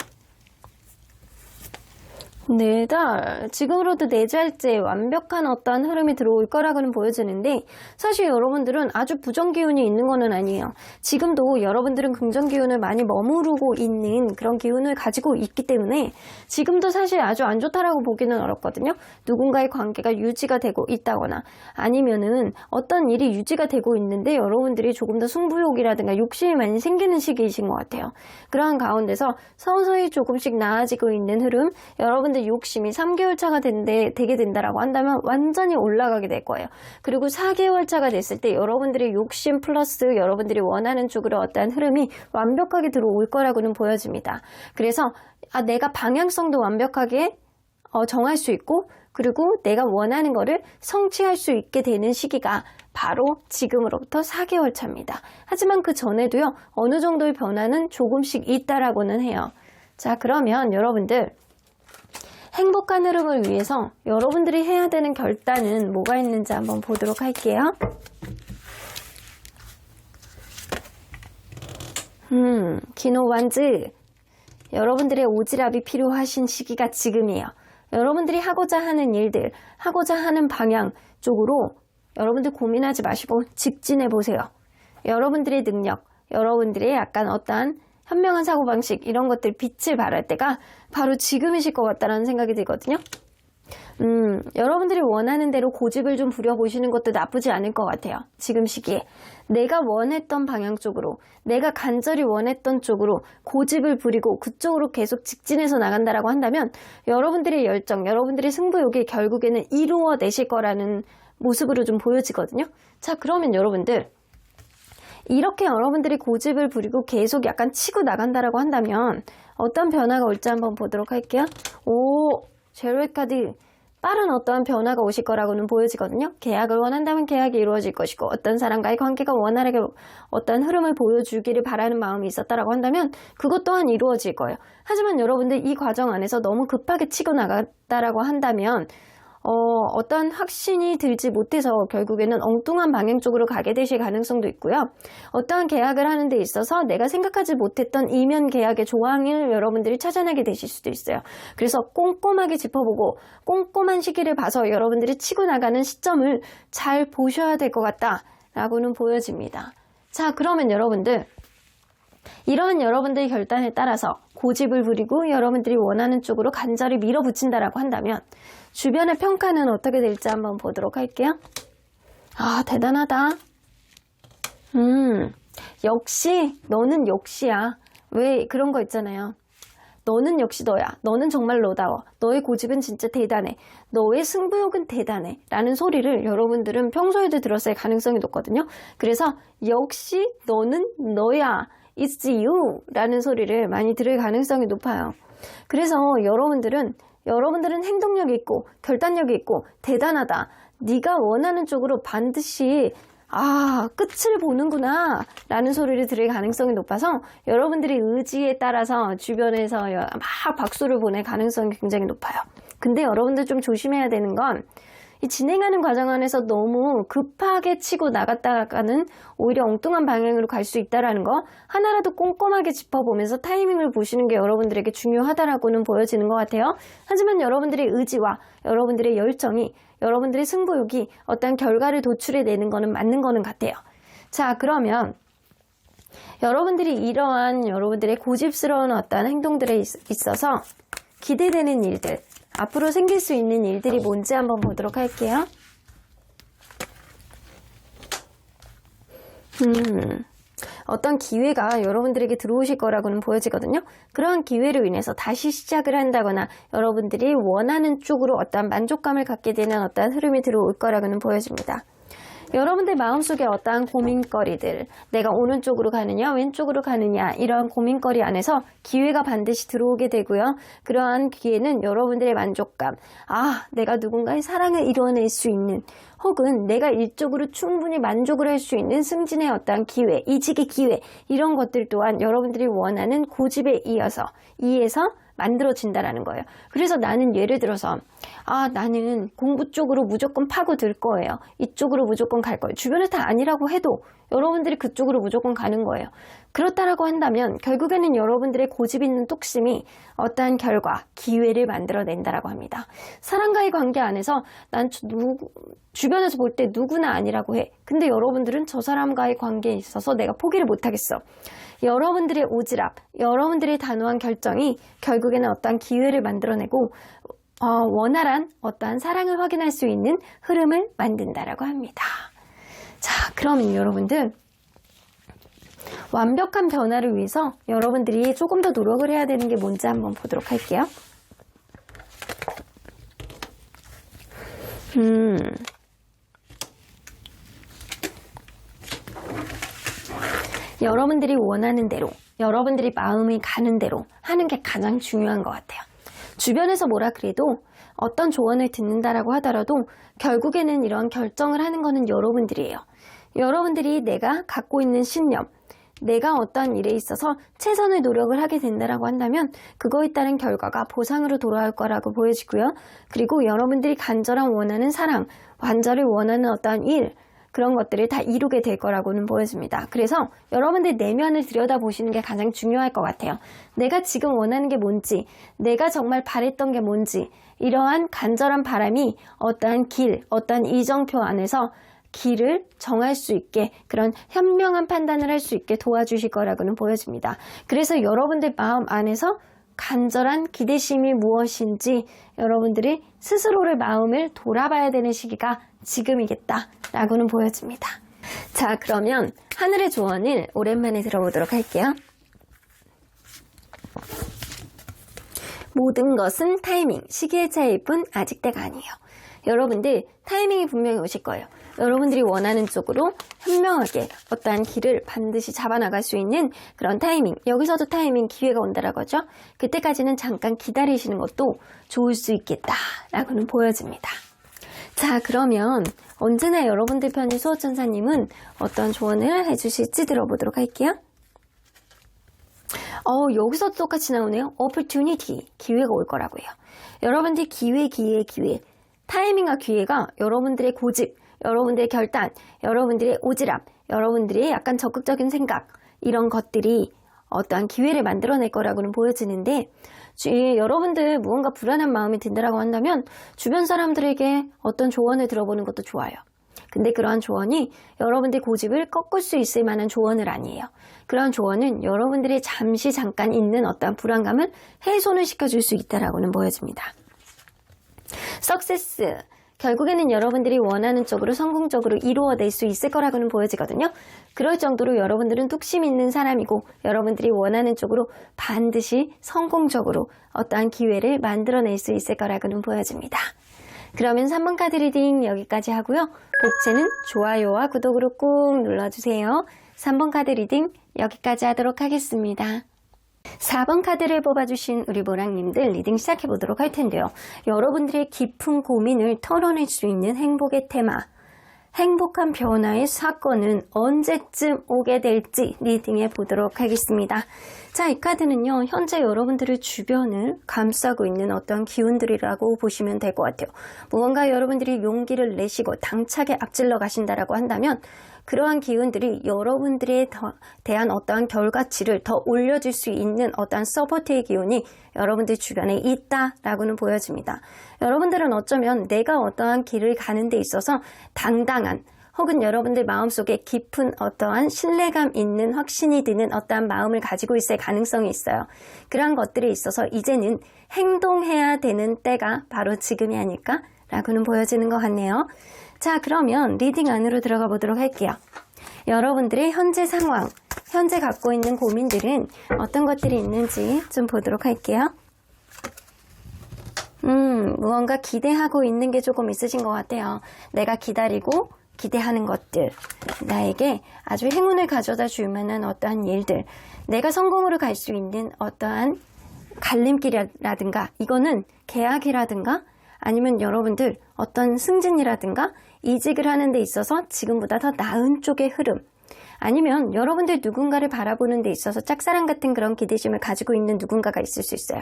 네 달, 지금으로도 내달째 완벽한 어떠한 흐름이 들어올 거라고는 보여지는데 사실 여러분들은 아주 부정기운이 있는 거는 아니에요. 지금도 여러분들은 긍정기운을 많이 머무르고 있는 그런 기운을 가지고 있기 때문에 지금도 사실 아주 안 좋다라고 보기는 어렵거든요. 누군가의 관계가 유지가 되고 있다거나 아니면은 어떤 일이 유지가 되고 있는데 여러분들이 조금 더 승부욕이라든가 욕심이 많이 생기는 시기이신 것 같아요. 그러한 가운데서 서서히 조금씩 나아지고 있는 흐름, 여러분들 욕심이 3개월 차가 되게 된다라고 한다면 완전히 올라가게 될 거예요. 그리고 4개월 차가 됐을 때 여러분들의 욕심 플러스 여러분들이 원하는 쪽으로 어떠한 흐름이 완벽하게 들어올 거라고는 보여집니다. 그래서 내가 방향성도 완벽하게 정할 수 있고 그리고 내가 원하는 거를 성취할 수 있게 되는 시기가 바로 지금으로부터 4개월 차입니다. 하지만 그 전에도요, 어느 정도의 변화는 조금씩 있다라고는 해요. 자, 그러면 여러분들 행복한 흐름을 위해서 여러분들이 해야 되는 결단은 뭐가 있는지 한번 보도록 할게요. 기노완즈, 여러분들의 오지랖이 필요하신 시기가 지금이에요. 여러분들이 하고자 하는 일들, 하고자 하는 방향 쪽으로 여러분들 고민하지 마시고 직진해보세요. 여러분들의 능력, 여러분들의 약간 어떠한 현명한 사고방식 이런 것들 빛을 발할 때가 바로 지금이실 것 같다는 생각이 들거든요. 여러분들이 원하는 대로 고집을 좀 부려보시는 것도 나쁘지 않을 것 같아요. 지금 시기에. 내가 원했던 방향 쪽으로, 내가 간절히 원했던 쪽으로 고집을 부리고 그쪽으로 계속 직진해서 나간다라고 한다면 여러분들의 열정, 여러분들의 승부욕이 결국에는 이루어내실 거라는 모습으로 좀 보여지거든요. 자, 그러면 여러분들 이렇게 여러분들이 고집을 부리고 계속 약간 치고 나간다라고 한다면 어떤 변화가 올지 한번 보도록 할게요. 제로의 카드. 빠른 어떠한 변화가 오실 거라고는 보여지거든요. 계약을 원한다면 계약이 이루어질 것이고 어떤 사람과의 관계가 원활하게 어떤 흐름을 보여주기를 바라는 마음이 있었다라고 한다면 그것 또한 이루어질 거예요. 하지만 여러분들 이 과정 안에서 너무 급하게 치고 나갔다라고 한다면 어떤 확신이 들지 못해서 결국에는 엉뚱한 방향 쪽으로 가게 되실 가능성도 있고요. 어떠한 계약을 하는 데 있어서 내가 생각하지 못했던 이면 계약의 조항을 여러분들이 찾아내게 되실 수도 있어요. 그래서 꼼꼼하게 짚어보고 꼼꼼한 시기를 봐서 여러분들이 치고 나가는 시점을 잘 보셔야 될 것 같다라고는 보여집니다. 자, 그러면 여러분들 이러한 여러분들의 결단에 따라서 고집을 부리고 여러분들이 원하는 쪽으로 간절히 밀어붙인다라고 한다면 주변의 평가는 어떻게 될지 한번 보도록 할게요. 대단하다. 역시 너는 역시야. 왜 그런 거 있잖아요. 너는 역시 너야. 너는 정말 너다워. 너의 고집은 진짜 대단해. 너의 승부욕은 대단해. 라는 소리를 여러분들은 평소에도 들었을 가능성이 높거든요. 그래서 역시 너는 너야. It's you. 라는 소리를 많이 들을 가능성이 높아요. 그래서 여러분들은 행동력이 있고 결단력이 있고 대단하다. 네가 원하는 쪽으로 반드시 끝을 보는구나 라는 소리를 들을 가능성이 높아서 여러분들의 의지에 따라서 주변에서 막 박수를 보낼 가능성이 굉장히 높아요. 근데 여러분들 좀 조심해야 되는 건 이 진행하는 과정 안에서 너무 급하게 치고 나갔다가는 오히려 엉뚱한 방향으로 갈 수 있다는 거 하나라도 꼼꼼하게 짚어보면서 타이밍을 보시는 게 여러분들에게 중요하다라고는 보여지는 것 같아요. 하지만 여러분들의 의지와 여러분들의 열정이 여러분들의 승부욕이 어떤 결과를 도출해내는 거는 맞는 거는 같아요. 자, 그러면 여러분들이 이러한 여러분들의 고집스러운 어떤 행동들에 있어서 기대되는 일들, 앞으로 생길 수 있는 일들이 뭔지 한번 보도록 할게요. 어떤 기회가 여러분들에게 들어오실 거라고는 보여지거든요. 그러한 기회로 인해서 다시 시작을 한다거나 여러분들이 원하는 쪽으로 어떤 만족감을 갖게 되는 어떤 흐름이 들어올 거라고는 보여집니다. 여러분들 마음속에 어떠한 고민거리들, 내가 오른쪽으로 가느냐 왼쪽으로 가느냐 이러한 고민거리 안에서 기회가 반드시 들어오게 되고요. 그러한 기회는 여러분들의 만족감, 내가 누군가의 사랑을 이루어낼 수 있는 혹은 내가 일적으로 충분히 만족을 할 수 있는 승진의 어떠한 기회, 이직의 기회 이런 것들 또한 여러분들이 원하는 고집에 이어서 만들어진다라는 거예요. 그래서 나는 예를 들어서 나는 공부 쪽으로 무조건 파고들 거예요. 이쪽으로 무조건 갈 거예요. 주변에 다 아니라고 해도 여러분들이 그쪽으로 무조건 가는 거예요. 그렇다라고 한다면 결국에는 여러분들의 고집 있는 뚝심이 어떠한 결과, 기회를 만들어낸다라고 합니다. 사람과의 관계 안에서 난 주변에서 볼 때 누구나 아니라고 해. 근데 여러분들은 저 사람과의 관계에 있어서 내가 포기를 못하겠어. 여러분들의 오지랖, 여러분들의 단호한 결정이 결국에는 어떠한 기회를 만들어내고 원활한 어떠한 사랑을 확인할 수 있는 흐름을 만든다라고 합니다. 자, 그러면 여러분들 완벽한 변화를 위해서 여러분들이 조금 더 노력을 해야 되는 게 뭔지 한번 보도록 할게요. 여러분들이 원하는 대로, 여러분들이 마음이 가는 대로 하는 게 가장 중요한 것 같아요. 주변에서 뭐라 그래도 어떤 조언을 듣는다라고 하더라도 결국에는 이런 결정을 하는 거는 여러분들이에요. 여러분들이 내가 갖고 있는 신념, 내가 어떠한 일에 있어서 최선의 노력을 하게 된다라고 한다면 그거에 따른 결과가 보상으로 돌아올 거라고 보여지고요. 그리고 여러분들이 간절한 원하는 사랑, 간절히 원하는 어떠한 일, 그런 것들을 다 이루게 될 거라고는 보여집니다. 그래서 여러분들 내면을 들여다보시는 게 가장 중요할 것 같아요. 내가 지금 원하는 게 뭔지, 내가 정말 바랬던 게 뭔지, 이러한 간절한 바람이 어떠한 길, 어떠한 이정표 안에서 길을 정할 수 있게 그런 현명한 판단을 할 수 있게 도와주실 거라고는 보여집니다. 그래서 여러분들 마음 안에서 간절한 기대심이 무엇인지 여러분들이 스스로의 마음을 돌아봐야 되는 시기가 지금이겠다라고는 보여집니다. 자, 그러면 하늘의 조언을 오랜만에 들어보도록 할게요. 모든 것은 타이밍, 시기의 차이일 뿐 아직 때가 아니에요. 여러분들 타이밍이 분명히 오실 거예요. 여러분들이 원하는 쪽으로 현명하게 어떠한 길을 반드시 잡아나갈 수 있는 그런 타이밍, 여기서도 타이밍 기회가 온다라고 하죠. 그때까지는 잠깐 기다리시는 것도 좋을 수 있겠다라고는 보여집니다. 자, 그러면 언제나 여러분들 편인 수호천사님은 어떤 조언을 해주실지 들어보도록 할게요. 여기서도 똑같이 나오네요. opportunity, 기회가 올 거라고요. 여러분들 기회. 타이밍과 기회가 여러분들의 고집, 여러분들의 결단, 여러분들의 오지랖, 여러분들의 약간 적극적인 생각, 이런 것들이 어떠한 기회를 만들어낼 거라고는 보여지는데, 여러분들 무언가 불안한 마음이 든다라고 한다면 주변 사람들에게 어떤 조언을 들어보는 것도 좋아요. 근데 그러한 조언이 여러분들의 고집을 꺾을 수 있을 만한 조언은 아니에요. 그러한 조언은 여러분들이 잠깐 있는 어떠한 불안감을 해소는 시켜줄 수 있다라고는 보여집니다. 석세스, 결국에는 여러분들이 원하는 쪽으로 성공적으로 이루어낼 수 있을 거라고는 보여지거든요. 그럴 정도로 여러분들은 뚝심 있는 사람이고 여러분들이 원하는 쪽으로 반드시 성공적으로 어떠한 기회를 만들어낼 수 있을 거라고는 보여집니다. 그러면 3번 카드 리딩 여기까지 하고요. 복채는 좋아요와 구독으로 꾹 눌러주세요. 3번 카드 리딩 여기까지 하도록 하겠습니다. 4번 카드를 뽑아주신 우리 보랑님들 리딩 시작해보도록 할 텐데요. 여러분들의 깊은 고민을 털어낼 수 있는 행복의 테마, 행복한 변화의 사건은 언제쯤 오게 될지 리딩해 보도록 하겠습니다. 자, 이 카드는요, 현재 여러분들의 주변을 감싸고 있는 어떤 기운들이라고 보시면 될 것 같아요. 무언가 여러분들이 용기를 내시고 당차게 앞질러 가신다라고 한다면 그러한 기운들이 여러분들에 대한 어떠한 결과치를 더 올려줄 수 있는 어떠한 서포트의 기운이 여러분들 주변에 있다라고는 보여집니다. 여러분들은 어쩌면 내가 어떠한 길을 가는 데 있어서 당당한 혹은 여러분들 마음속에 깊은 어떠한 신뢰감 있는 확신이 드는 어떠한 마음을 가지고 있을 가능성이 있어요. 그러한 것들에 있어서 이제는 행동해야 되는 때가 바로 지금이 아닐까라고는 보여지는 것 같네요. 자, 그러면 리딩 안으로 들어가 보도록 할게요. 여러분들의 현재 상황, 현재 갖고 있는 고민들은 어떤 것들이 있는지 좀 보도록 할게요. 무언가 기대하고 있는 게 조금 있으신 것 같아요. 내가 기다리고 기대하는 것들, 나에게 아주 행운을 가져다 줄 만한 어떠한 일들, 내가 성공으로 갈 수 있는 어떠한 갈림길이라든가, 이거는 계약이라든가 아니면 여러분들 어떤 승진이라든가 이직을 하는 데 있어서 지금보다 더 나은 쪽의 흐름, 아니면 여러분들 누군가를 바라보는 데 있어서 짝사랑 같은 그런 기대심을 가지고 있는 누군가가 있을 수 있어요.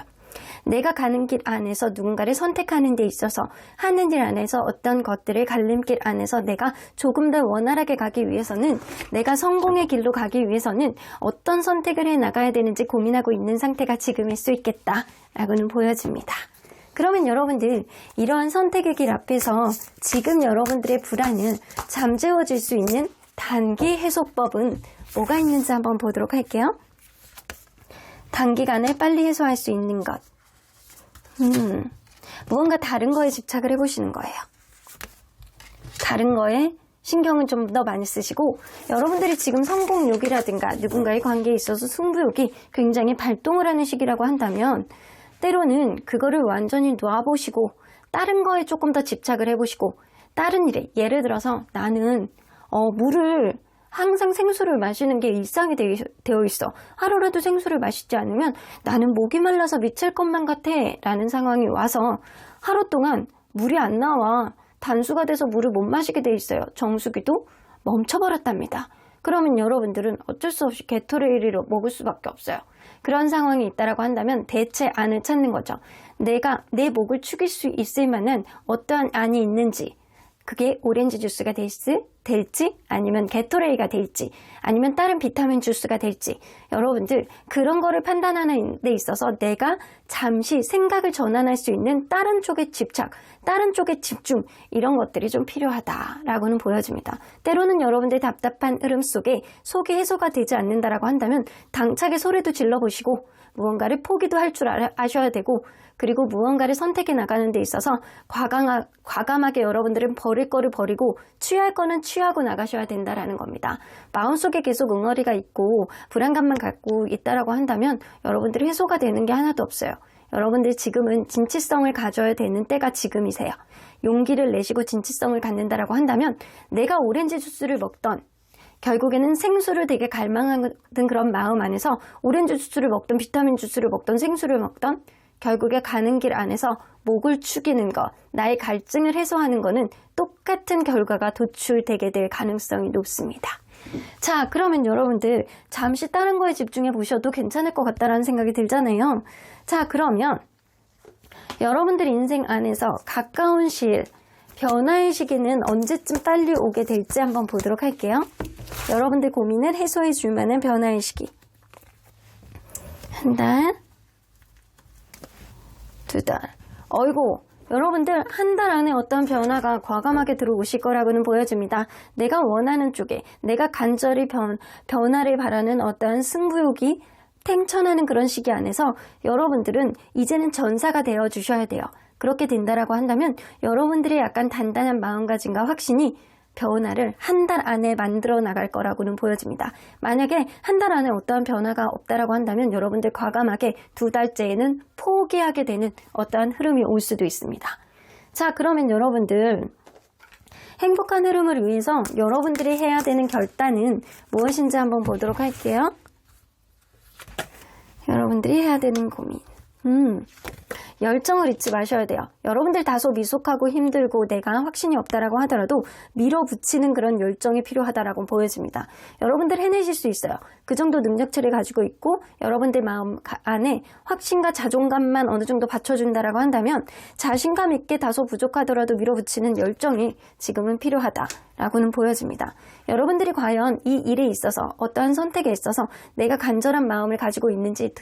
내가 가는 길 안에서 누군가를 선택하는 데 있어서 하는 일 안에서 어떤 것들을 갈림길 안에서 내가 조금 더 원활하게 가기 위해서는, 내가 성공의 길로 가기 위해서는 어떤 선택을 해 나가야 되는지 고민하고 있는 상태가 지금일 수 있겠다라고는 보여집니다. 그러면 여러분들 이러한 선택의 길 앞에서 지금 여러분들의 불안을 잠재워줄 수 있는 단기 해소법은 뭐가 있는지 한번 보도록 할게요. 단기간에 빨리 해소할 수 있는 것. 무언가 다른 거에 집착을 해보시는 거예요. 다른 거에 신경을 좀 더 많이 쓰시고, 여러분들이 지금 성공욕이라든가 누군가의 관계에 있어서 승부욕이 굉장히 발동을 하는 시기라고 한다면 때로는 그거를 완전히 놔보시고 다른 거에 조금 더 집착을 해보시고, 다른 일에, 예를 들어서 나는 물을 항상 생수를 마시는 게 일상이 되어 있어. 하루라도 생수를 마시지 않으면 나는 목이 말라서 미칠 것만 같아 라는 상황이 와서 하루 동안 물이 안 나와 단수가 돼서 물을 못 마시게 돼 있어요. 정수기도 멈춰버렸답니다. 그러면 여러분들은 어쩔 수 없이 게토레이를 먹을 수밖에 없어요. 그런 상황이 있다라고 한다면 대체 안을 찾는 거죠. 내가 내 목을 축일 수 있을 만한 어떠한 안이 있는지, 그게 오렌지 주스가 될 수 될지 아니면 게토레이가 될지 아니면 다른 비타민 주스가 될지 여러분들 그런 거를 판단하는 데 있어서 내가 잠시 생각을 전환할 수 있는 다른 쪽에 집착, 다른 쪽에 집중 이런 것들이 좀 필요하다라고는 보여집니다. 때로는 여러분들 답답한 흐름 속에 속이 해소가 되지 않는다라고 한다면 당차게 소리도 질러보시고 무언가를 포기도 할 줄 아셔야 되고 그리고 무언가를 선택해 나가는 데 있어서 과감하게 여러분들은 버릴 거를 버리고 취할 거는 취하고 나가셔야 된다라는 겁니다. 마음속에 계속 응어리가 있고 불안감만 갖고 있다라고 한다면 여러분들이 해소가 되는 게 하나도 없어요. 여러분들 지금은 진취성을 가져야 되는 때가 지금이세요. 용기를 내시고 진취성을 갖는다라고 한다면 내가 오렌지 주스를 먹던 결국에는 생수를 되게 갈망하는 그런 마음 안에서 오렌지 주스를 먹던 비타민 주스를 먹던 생수를 먹던 결국에 가는 길 안에서 목을 축이는 것, 나의 갈증을 해소하는 것은 똑같은 결과가 도출되게 될 가능성이 높습니다. 자, 그러면 여러분들 잠시 다른 거에 집중해 보셔도 괜찮을 것 같다라는 생각이 들잖아요. 자, 그러면 여러분들 인생 안에서 가까운 시일, 변화의 시기는 언제쯤 빨리 오게 될지 한번 보도록 할게요. 여러분들 고민을 해소해 줄 만한 변화의 시기. 한 달, 두 달. 어이고, 여러분들 한 달 안에 어떤 변화가 과감하게 들어오실 거라고는 보여집니다. 내가 원하는 쪽에, 내가 간절히 변화를 바라는 어떤 승부욕이 탱천하는 그런 시기 안에서 여러분들은 이제는 전사가 되어 주셔야 돼요. 그렇게 된다라고 한다면 여러분들의 약간 단단한 마음가짐과 확신이 변화를 한 달 안에 만들어 나갈 거라고는 보여집니다. 만약에 한 달 안에 어떠한 변화가 없다라고 한다면 여러분들 과감하게 두 달째에는 포기하게 되는 어떠한 흐름이 올 수도 있습니다. 자, 그러면 여러분들 행복한 흐름을 위해서 여러분들이 해야 되는 결단은 무엇인지 한번 보도록 할게요. 여러분들이 해야 되는 고민. 열정을 잊지 마셔야 돼요. 여러분들 다소 미숙하고 힘들고 내가 확신이 없다라고 하더라도 밀어붙이는 그런 열정이 필요하다라고 보여집니다. 여러분들 해내실 수 있어요. 그 정도 능력치를 가지고 있고 여러분들 마음 안에 확신과 자존감만 어느 정도 받쳐준다라고 한다면 자신감 있게 다소 부족하더라도 밀어붙이는 열정이 지금은 필요하다라고는 보여집니다. 여러분들이 과연 이 일에 있어서 어떠한 선택에 있어서 내가 간절한 마음을 가지고 있는지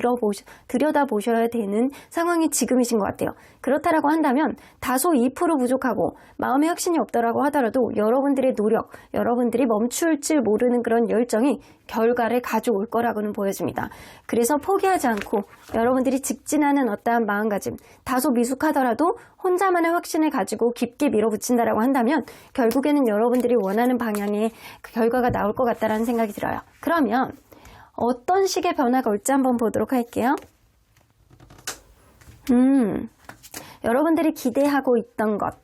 들여다보셔야 되는 상황이 지금이신 것 같아요. 그렇다라고 한다면 다소 2% 부족하고 마음의 확신이 없더라고 하더라도 여러분들의 노력, 여러분들이 멈출 줄 모르는 그런 열정이 결과를 가져올 거라고는 보여집니다. 그래서 포기하지 않고 여러분들이 직진하는 어떠한 마음가짐, 다소 미숙하더라도 혼자만의 확신을 가지고 깊게 밀어붙인다라고 한다면 결국에는 여러분들이 원하는 방향의 그 결과가 나올 것 같다라는 생각이 들어요. 그러면 어떤 식의 변화가 올지 한번 보도록 할게요. 여러분들이 기대하고 있던 것,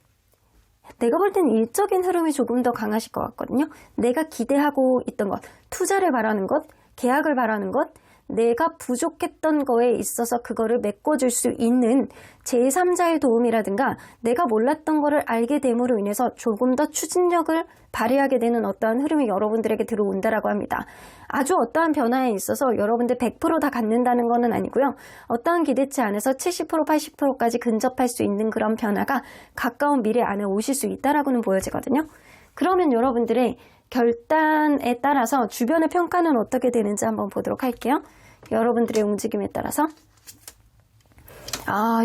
내가 볼 땐 일적인 흐름이 조금 더 강하실 것 같거든요. 내가 기대하고 있던 것, 투자를 바라는 것, 계약을 바라는 것, 내가 부족했던 거에 있어서 그거를 메꿔줄 수 있는 제3자의 도움이라든가 내가 몰랐던 거를 알게 됨으로 인해서 조금 더 추진력을 발휘하게 되는 어떠한 흐름이 여러분들에게 들어온다라고 합니다. 아주 어떠한 변화에 있어서 여러분들 100% 다 갖는다는 것은 아니고요. 어떠한 기대치 안에서 70%, 80%까지 근접할 수 있는 그런 변화가 가까운 미래 안에 오실 수 있다라고는 보여지거든요. 그러면 여러분들의 결단에 따라서 주변의 평가는 어떻게 되는지 한번 보도록 할게요. 여러분들의 움직임에 따라서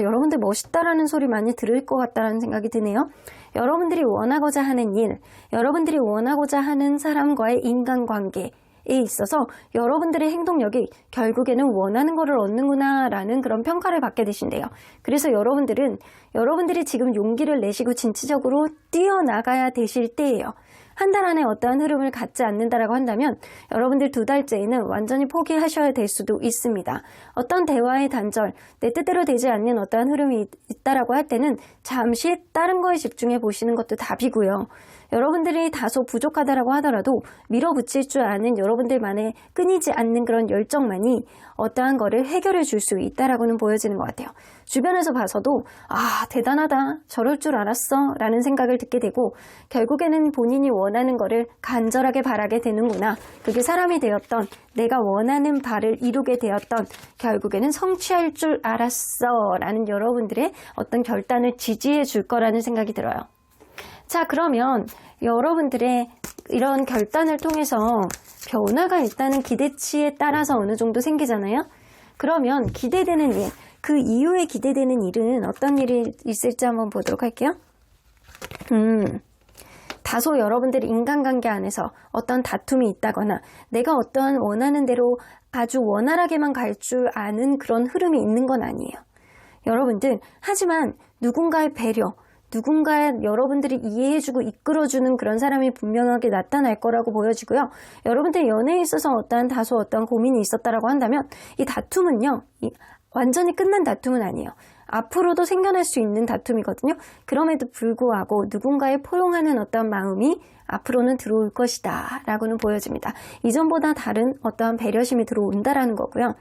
여러분들 멋있다라는 소리 많이 들을 것 같다는 생각이 드네요. 여러분들이 원하고자 하는 일, 여러분들이 원하고자 하는 사람과의 인간관계에 있어서 여러분들의 행동력이 결국에는 원하는 거를 얻는구나 라는 그런 평가를 받게 되신대요. 그래서 여러분들이 지금 용기를 내시고 진취적으로 뛰어나가야 되실 때예요. 한 달 안에 어떠한 흐름을 갖지 않는다라고 한다면 여러분들 두 달째에는 완전히 포기하셔야 될 수도 있습니다. 어떤 대화의 단절, 내 뜻대로 되지 않는 어떠한 흐름이 있다라고 할 때는 잠시 다른 거에 집중해 보시는 것도 답이고요. 여러분들이 다소 부족하다라고 하더라도 밀어붙일 줄 아는 여러분들만의 끊이지 않는 그런 열정만이 어떠한 거를 해결해 줄 수 있다라고는 보여지는 것 같아요. 주변에서 봐서도 대단하다, 저럴 줄 알았어 라는 생각을 듣게 되고 결국에는 본인이 원하는 거를 간절하게 바라게 되는구나. 그게 사람이 되었던 내가 원하는 바를 이루게 되었던 결국에는 성취할 줄 알았어 라는 여러분들의 어떤 결단을 지지해 줄 거라는 생각이 들어요. 자, 그러면 여러분들의 이런 결단을 통해서 변화가 일단은 기대치에 따라서 어느 정도 생기잖아요. 그러면 기대되는 일, 그 이후에 기대되는 일은 어떤 일이 있을지 한번 보도록 할게요. 다소 여러분들이 인간관계 안에서 어떤 다툼이 있다거나 내가 어떠한 원하는 대로 아주 원활하게만 갈 줄 아는 그런 흐름이 있는 건 아니에요. 여러분들, 하지만 누군가의 배려, 누군가의 여러분들이 이해해주고 이끌어주는 그런 사람이 분명하게 나타날 거라고 보여지고요. 여러분들 연애에 있어서 다소 어떠한 고민이 있었다라고 한다면 이 다툼은요, 완전히 끝난 다툼은 아니에요. 앞으로도 생겨날 수 있는 다툼이거든요. 그럼에도 불구하고 누군가의 포용하는 어떤 마음이 앞으로는 들어올 것이다 라고는 보여집니다. 이전보다 다른 어떠한 배려심이 들어온다라는 거고요.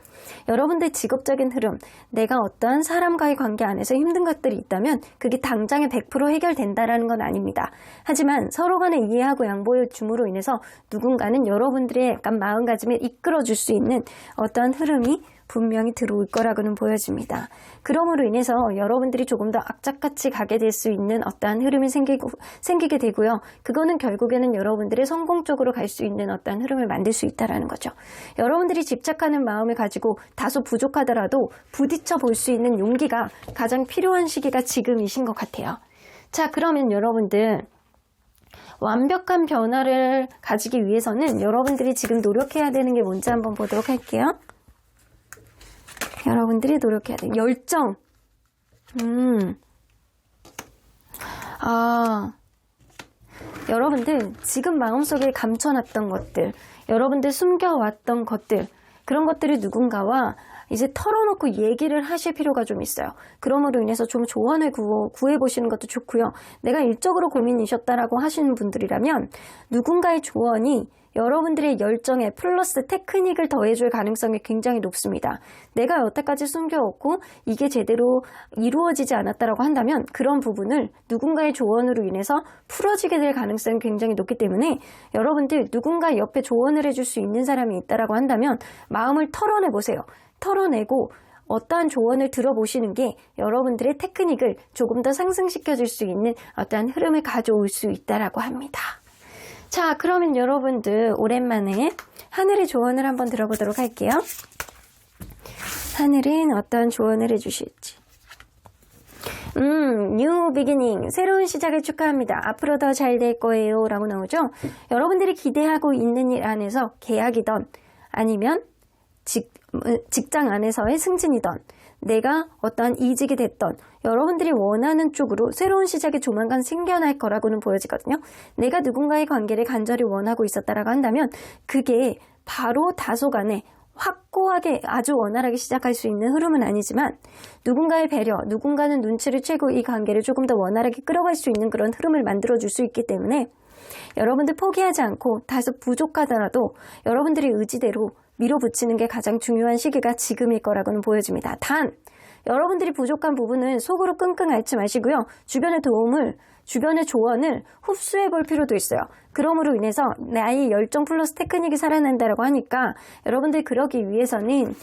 여러분들 직업적인 흐름, 내가 어떠한 사람과의 관계 안에서 힘든 것들이 있다면 그게 당장에 100% 해결된다라는 건 아닙니다. 하지만 서로 간에 이해하고 양보해 줌으로 인해서 누군가는 여러분들의 약간 마음가짐을 이끌어줄 수 있는 어떠한 흐름이 분명히 들어올 거라고는 보여집니다. 그러므로 인해서 여러분들이 조금 더 악착같이 가게 될 수 있는 어떠한 흐름이 생기게 되고요. 그거는 결국에는 여러분들의 성공적으로 갈 수 있는 어떠한 흐름을 만들 수 있다는 거죠. 여러분들이 집착하는 마음을 가지고 다소 부족하더라도 부딪혀 볼 수 있는 용기가 가장 필요한 시기가 지금이신 것 같아요. 자, 그러면 여러분들, 완벽한 변화를 가지기 위해서는 여러분들이 지금 노력해야 되는 게 뭔지 한번 보도록 할게요. 여러분들이 노력해야 돼요. 열정. 여러분들 지금 마음속에 감춰놨던 것들, 여러분들 숨겨왔던 것들, 그런 것들을 누군가와 이제 털어놓고 얘기를 하실 필요가 좀 있어요. 그러므로 인해서 좀 조언을 구해보시는 것도 좋고요. 내가 일적으로 고민이셨다라고 하시는 분들이라면 누군가의 조언이 여러분들의 열정에 플러스 테크닉을 더해줄 가능성이 굉장히 높습니다. 내가 여태까지 숨겨왔고 이게 제대로 이루어지지 않았다라고 한다면 그런 부분을 누군가의 조언으로 인해서 풀어지게 될 가능성이 굉장히 높기 때문에 여러분들 누군가 옆에 조언을 해줄 수 있는 사람이 있다라고 한다면 마음을 털어내보세요. 털어내고 어떠한 조언을 들어보시는 게 여러분들의 테크닉을 조금 더 상승시켜줄 수 있는 어떠한 흐름을 가져올 수 있다라고 합니다. 자, 그러면 여러분들 오랜만에 하늘의 조언을 한번 들어보도록 할게요. 하늘은 어떤 조언을 해주실지. New beginning, 새로운 시작을 축하합니다. 앞으로 더 잘 될 거예요 라고 나오죠. 여러분들이 기대하고 있는 일 안에서 계약이던 아니면 직장 안에서의 승진이던 내가 어떠한 이직이 됐던 여러분들이 원하는 쪽으로 새로운 시작이 조만간 생겨날 거라고는 보여지거든요. 내가 누군가의 관계를 간절히 원하고 있었다라고 한다면 그게 바로 다소간에 확고하게 아주 원활하게 시작할 수 있는 흐름은 아니지만 누군가의 배려, 누군가는 눈치를 채고 이 관계를 조금 더 원활하게 끌어갈 수 있는 그런 흐름을 만들어줄 수 있기 때문에 여러분들 포기하지 않고 다소 부족하더라도 여러분들의 의지대로 밀어붙이는 게 가장 중요한 시기가 지금일 거라고는 보여집니다. 단, 여러분들이 부족한 부분은 속으로 끙끙 앓지 마시고요. 주변의 조언을 흡수해 볼 필요도 있어요. 그러므로 인해서 나의 열정 플러스 테크닉이 살아난다고 하니까 여러분들 그러기 위해서는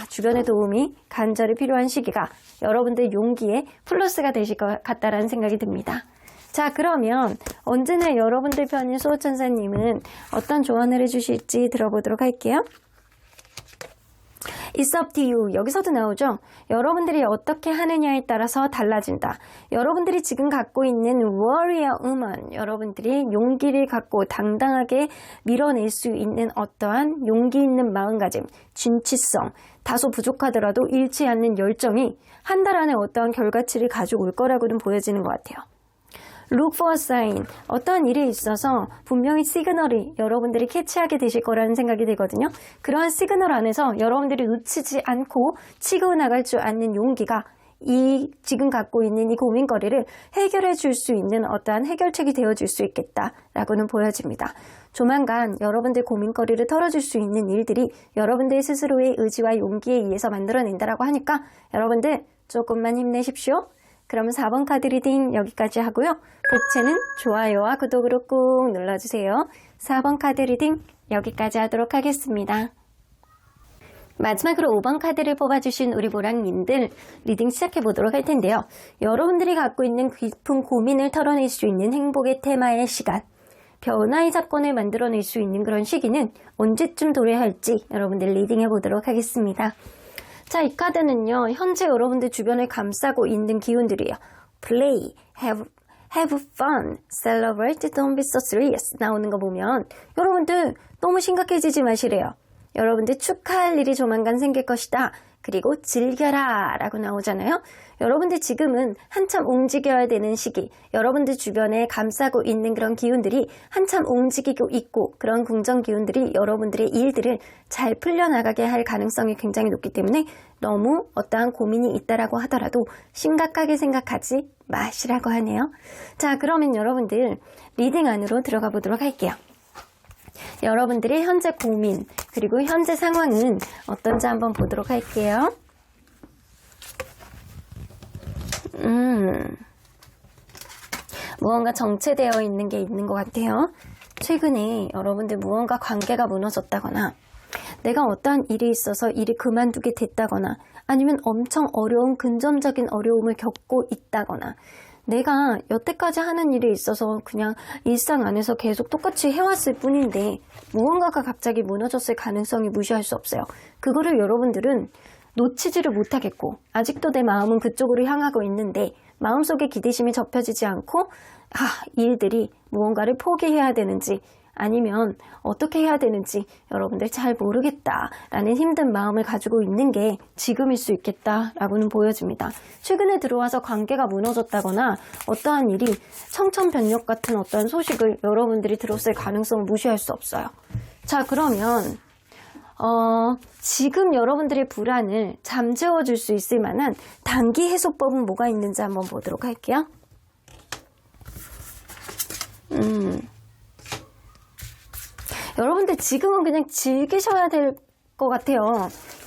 주변의 도움이 간절히 필요한 시기가 여러분들 용기에 플러스가 되실 것 같다라는 생각이 듭니다. 자, 그러면 언제나 여러분들 편인 수호천사님은 어떤 조언을 해주실지 들어보도록 할게요. It's up to you. 여기서도 나오죠. 여러분들이 어떻게 하느냐에 따라서 달라진다. 여러분들이 지금 갖고 있는 warrior woman, 여러분들이 용기를 갖고 당당하게 밀어낼 수 있는 어떠한 용기 있는 마음가짐, 진취성, 다소 부족하더라도 잃지 않는 열정이 한 달 안에 어떠한 결과치를 가져올 거라고는 보여지는 것 같아요. Look for a sign. 어떠한 일에 있어서 분명히 시그널이 여러분들이 캐치하게 되실 거라는 생각이 들거든요. 그러한 시그널 안에서 여러분들이 놓치지 않고 치고 나갈 줄 아는 용기가 지금 갖고 있는 이 고민거리를 해결해 줄 수 있는 어떠한 해결책이 되어줄 수 있겠다라고는 보여집니다. 조만간 여러분들 고민거리를 털어줄 수 있는 일들이 여러분들 스스로의 의지와 용기에 의해서 만들어낸다라고 하니까 여러분들 조금만 힘내십시오. 그럼 4번 카드 리딩 여기까지 하고요. 복채는 좋아요와 구독으로 꾹 눌러주세요. 4번 카드 리딩 여기까지 하도록 하겠습니다. 마지막으로 5번 카드를 뽑아주신 우리 보랑님들 리딩 시작해보도록 할 텐데요. 여러분들이 갖고 있는 깊은 고민을 털어낼 수 있는 행복의 테마의 시간, 변화의 사건을 만들어낼 수 있는 그런 시기는 언제쯤 도래할지 여러분들 리딩해 보도록 하겠습니다. 자, 이 카드는요, 현재 여러분들 주변을 감싸고 있는 기운들이에요. Play, have fun, celebrate, don't be so serious 나오는 거 보면 여러분들 너무 심각해지지 마시래요. 여러분들 축하할 일이 조만간 생길 것이다. 그리고 즐겨라 라고 나오잖아요. 여러분들 지금은 한참 움직여야 되는 시기, 여러분들 주변에 감싸고 있는 그런 기운들이 한참 움직이고 있고 그런 긍정 기운들이 여러분들의 일들을 잘 풀려나가게 할 가능성이 굉장히 높기 때문에 너무 어떠한 고민이 있다라고 하더라도 심각하게 생각하지 마시라고 하네요. 자, 그러면 여러분들 리딩 안으로 들어가 보도록 할게요. 여러분들의 현재 고민 그리고 현재 상황은 어떤지 한번 보도록 할게요. 무언가 정체되어 있는 게 있는 것 같아요. 최근에 여러분들 무언가 관계가 무너졌다거나 내가 어떠한 일이 있어서 일이 그만두게 됐다거나 아니면 엄청 어려운 근점적인 어려움을 겪고 있다거나 내가 여태까지 하는 일에 있어서 그냥 일상 안에서 계속 똑같이 해왔을 뿐인데 무언가가 갑자기 무너졌을 가능성이 무시할 수 없어요. 그거를 여러분들은 놓치지를 못하겠고 아직도 내 마음은 그쪽으로 향하고 있는데 마음속에 기대심이 접혀지지 않고 일들이 무언가를 포기해야 되는지 아니면 어떻게 해야 되는지 여러분들 잘 모르겠다라는 힘든 마음을 가지고 있는 게 지금일 수 있겠다라고는 보여집니다. 최근에 들어와서 관계가 무너졌다거나 어떠한 일이 청천벽력 같은 어떠한 소식을 여러분들이 들었을 가능성을 무시할 수 없어요. 자, 그러면 지금 여러분들의 불안을 잠재워 줄 수 있을 만한 단기 해소법은 뭐가 있는지 한번 보도록 할게요. 여러분들 지금은 그냥 즐기셔야 될 것 같아요.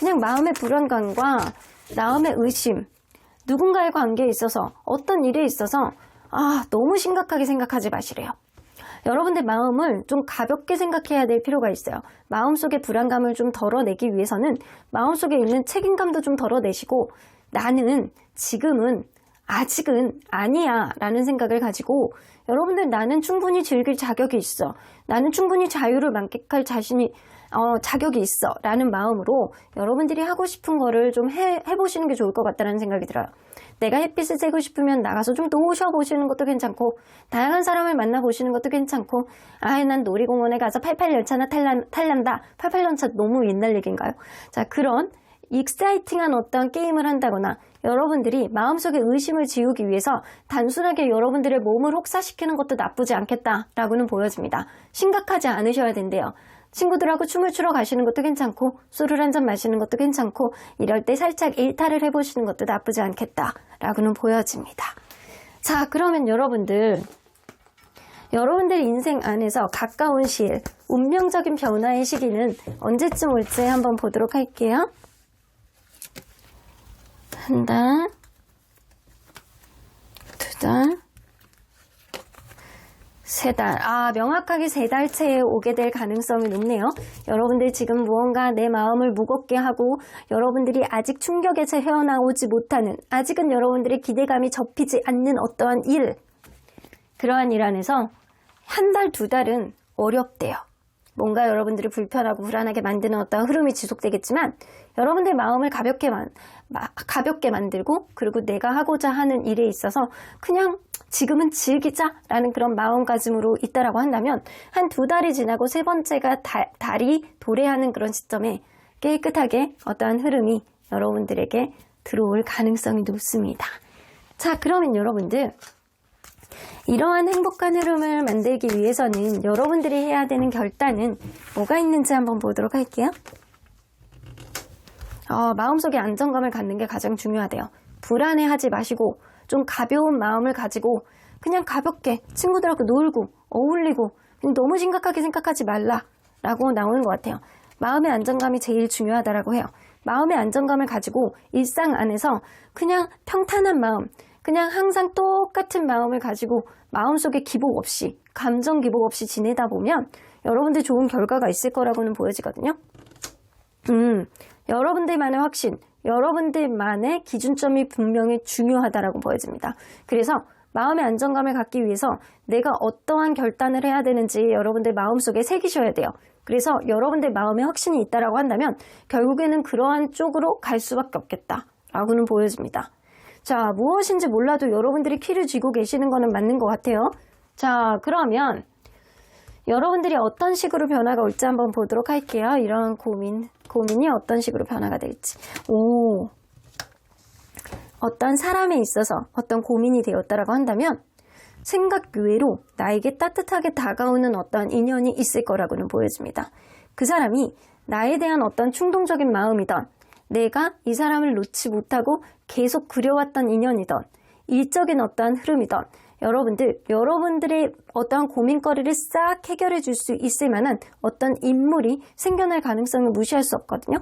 그냥 마음의 불안감과 마음의 의심, 누군가의 관계에 있어서 어떤 일에 있어서 너무 심각하게 생각하지 마시래요. 여러분들 마음을 좀 가볍게 생각해야 될 필요가 있어요. 마음속의 불안감을 좀 덜어내기 위해서는 마음속에 있는 책임감도 좀 덜어내시고 나는 지금은 아직은 아니야 라는 생각을 가지고 여러분들 나는 충분히 즐길 자격이 있어. 나는 충분히 자유를 만끽할 자격이 있어 라는 마음으로 여러분들이 하고 싶은 거를 좀 해보시는 게 좋을 것 같다는 생각이 들어요. 내가 햇빛을 쐬고 싶으면 나가서 좀 노셔보시는 것도 괜찮고 다양한 사람을 만나보시는 것도 괜찮고 난 놀이공원에 가서 88열차나 탈란다. 88열차 너무 옛날 얘기인가요? 자, 그런 익사이팅한 어떤 게임을 한다거나 여러분들이 마음속의 의심을 지우기 위해서 단순하게 여러분들의 몸을 혹사시키는 것도 나쁘지 않겠다라고는 보여집니다. 심각하지 않으셔야 된대요. 친구들하고 춤을 추러 가시는 것도 괜찮고 술을 한잔 마시는 것도 괜찮고 이럴 때 살짝 일탈을 해보시는 것도 나쁘지 않겠다라고는 보여집니다. 자, 그러면 여러분들 인생 안에서 가까운 시일 운명적인 변화의 시기는 언제쯤 올지 한번 보도록 할게요. 한 달, 두 달, 세 달. 명확하게 세 달째에 오게 될 가능성이 높네요. 여러분들 지금 무언가 내 마음을 무겁게 하고 여러분들이 아직 충격에서 헤어나오지 못하는 아직은 여러분들의 기대감이 접히지 않는 어떠한 일 그러한 일 안에서 한 달, 두 달은 어렵대요. 뭔가 여러분들이 불편하고 불안하게 만드는 어떤 흐름이 지속되겠지만 여러분들 마음을 가볍게 만들고 그리고 내가 하고자 하는 일에 있어서 그냥 지금은 즐기자라는 그런 마음가짐으로 있다라고 한다면 한 두 달이 지나고 세 번째가 달이 도래하는 그런 시점에 깨끗하게 어떠한 흐름이 여러분들에게 들어올 가능성이 높습니다. 자, 그러면 여러분들 이러한 행복한 흐름을 만들기 위해서는 여러분들이 해야 되는 결단은 뭐가 있는지 한번 보도록 할게요. 마음속에 안정감을 갖는 게 가장 중요하대요. 불안해하지 마시고 좀 가벼운 마음을 가지고 그냥 가볍게 친구들하고 놀고 어울리고 너무 심각하게 생각하지 말라라고 나오는 것 같아요. 마음의 안정감이 제일 중요하다라고 해요. 마음의 안정감을 가지고 일상 안에서 그냥 평탄한 마음, 그냥 항상 똑같은 마음을 가지고 마음속에 기복 없이, 감정 기복 없이 지내다 보면 여러분들 좋은 결과가 있을 거라고는 보여지거든요. 여러분들만의 확신, 여러분들만의 기준점이 분명히 중요하다라고 보여집니다. 그래서 마음의 안정감을 갖기 위해서 내가 어떠한 결단을 해야 되는지 여러분들 마음속에 새기셔야 돼요. 그래서 여러분들 마음에 확신이 있다라고 한다면 결국에는 그러한 쪽으로 갈 수밖에 없겠다라고는 보여집니다. 자, 무엇인지 몰라도 여러분들이 키를 쥐고 계시는 거는 맞는 것 같아요. 자, 그러면 여러분들이 어떤 식으로 변화가 올지 한번 보도록 할게요. 이런 고민이 어떤 식으로 변화가 될지. 어떤 사람에 있어서 어떤 고민이 되었다라고 한다면 생각 외로 나에게 따뜻하게 다가오는 어떤 인연이 있을 거라고는 보여집니다. 그 사람이 나에 대한 어떤 충동적인 마음이든 내가 이 사람을 놓지 못하고 계속 그려왔던 인연이든 일적인 어떠한 흐름이든 여러분들의 어떠한 고민거리를 싹 해결해 줄 수 있을 만한 어떤 인물이 생겨날 가능성을 무시할 수 없거든요.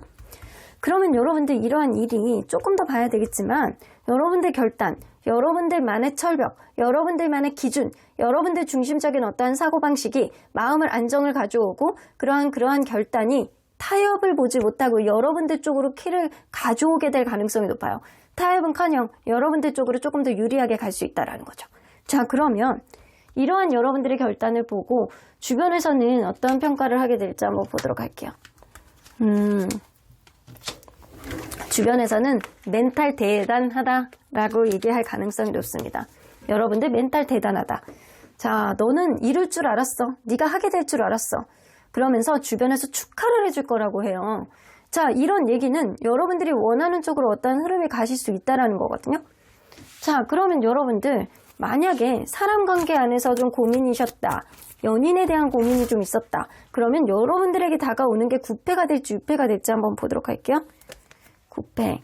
그러면 여러분들 이러한 일이 조금 더 봐야 되겠지만 여러분들 결단, 여러분들만의 철벽, 여러분들만의 기준, 여러분들 중심적인 어떠한 사고방식이 마음을 안정을 가져오고 그러한 결단이 타협을 보지 못하고 여러분들 쪽으로 키를 가져오게 될 가능성이 높아요. 타협은커녕 여러분들 쪽으로 조금 더 유리하게 갈 수 있다는 거죠. 자, 그러면 이러한 여러분들의 결단을 보고 주변에서는 어떤 평가를 하게 될지 한번 보도록 할게요. 주변에서는 멘탈 대단하다라고 얘기할 가능성이 높습니다. 여러분들 멘탈 대단하다. 자, 너는 이룰 줄 알았어. 네가 하게 될 줄 알았어. 그러면서 주변에서 축하를 해줄 거라고 해요. 자, 이런 얘기는 여러분들이 원하는 쪽으로 어떤 흐름이 가실 수 있다는 거거든요. 자, 그러면 여러분들 만약에 사람 관계 안에서 좀 고민이셨다. 연인에 대한 고민이 좀 있었다. 그러면 여러분들에게 다가오는 게 9패가 될지 6패가 될지 한번 보도록 할게요. 9패,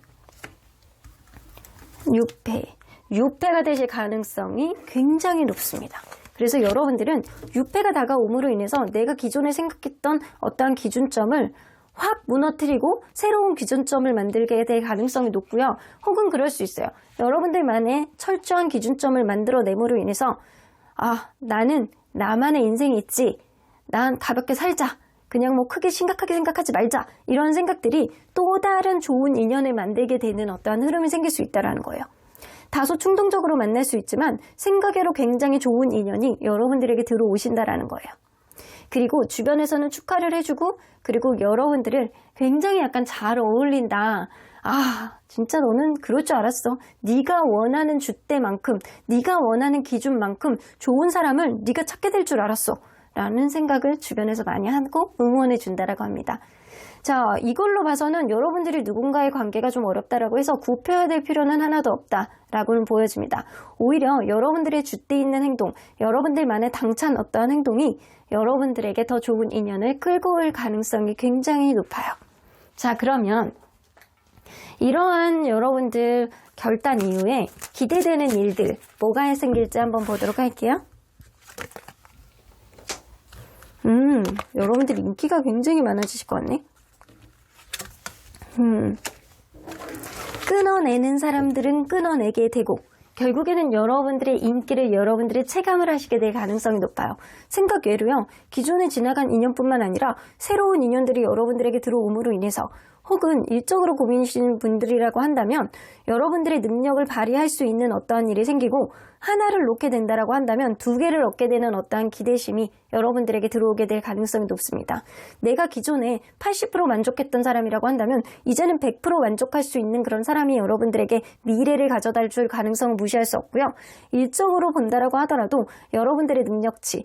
6패. 6패가 되실 가능성이 굉장히 높습니다. 그래서 여러분들은 6패가 다가옴으로 인해서 내가 기존에 생각했던 어떠한 기준점을 확 무너뜨리고 새로운 기준점을 만들게 될 가능성이 높고요. 혹은 그럴 수 있어요. 여러분들만의 철저한 기준점을 만들어내므로 인해서 나는 나만의 인생이 있지. 난 가볍게 살자. 그냥 뭐 크게 심각하게 생각하지 말자. 이런 생각들이 또 다른 좋은 인연을 만들게 되는 어떠한 흐름이 생길 수 있다는 거예요. 다소 충동적으로 만날 수 있지만 생각외로 굉장히 좋은 인연이 여러분들에게 들어오신다라는 거예요. 그리고 주변에서는 축하를 해주고 그리고 여러분들을 굉장히 약간 잘 어울린다. 진짜 너는 그럴 줄 알았어. 네가 원하는 줏대만큼 네가 원하는 기준만큼 좋은 사람을 네가 찾게 될 줄 알았어. 라는 생각을 주변에서 많이 하고 응원해 준다라고 합니다. 자, 이걸로 봐서는 여러분들이 누군가의 관계가 좀 어렵다라고 해서 굽혀야 될 필요는 하나도 없다라고는 보여집니다. 오히려 여러분들의 줏대 있는 행동, 여러분들만의 당찬 어떠한 행동이 여러분들에게 더 좋은 인연을 끌고 올 가능성이 굉장히 높아요. 자, 그러면 이러한 여러분들 결단 이후에 기대되는 일들 뭐가 생길지 한번 보도록 할게요. 여러분들이 인기가 굉장히 많아지실 것 같네. 끊어내는 사람들은 끊어내게 되고 결국에는 여러분들의 인기를 여러분들이 체감을 하시게 될 가능성이 높아요. 생각 외로요. 기존에 지나간 인연뿐만 아니라 새로운 인연들이 여러분들에게 들어옴으로 인해서 혹은 일적으로 고민이신 분들이라고 한다면 여러분들의 능력을 발휘할 수 있는 어떠한 일이 생기고 하나를 놓게 된다라고 한다면 2개를 얻게 되는 어떠한 기대심이 여러분들에게 들어오게 될 가능성이 높습니다. 내가 기존에 80% 만족했던 사람이라고 한다면 이제는 100% 만족할 수 있는 그런 사람이 여러분들에게 미래를 가져다 줄 가능성을 무시할 수 없고요. 일적으로 본다라고 하더라도 여러분들의 능력치,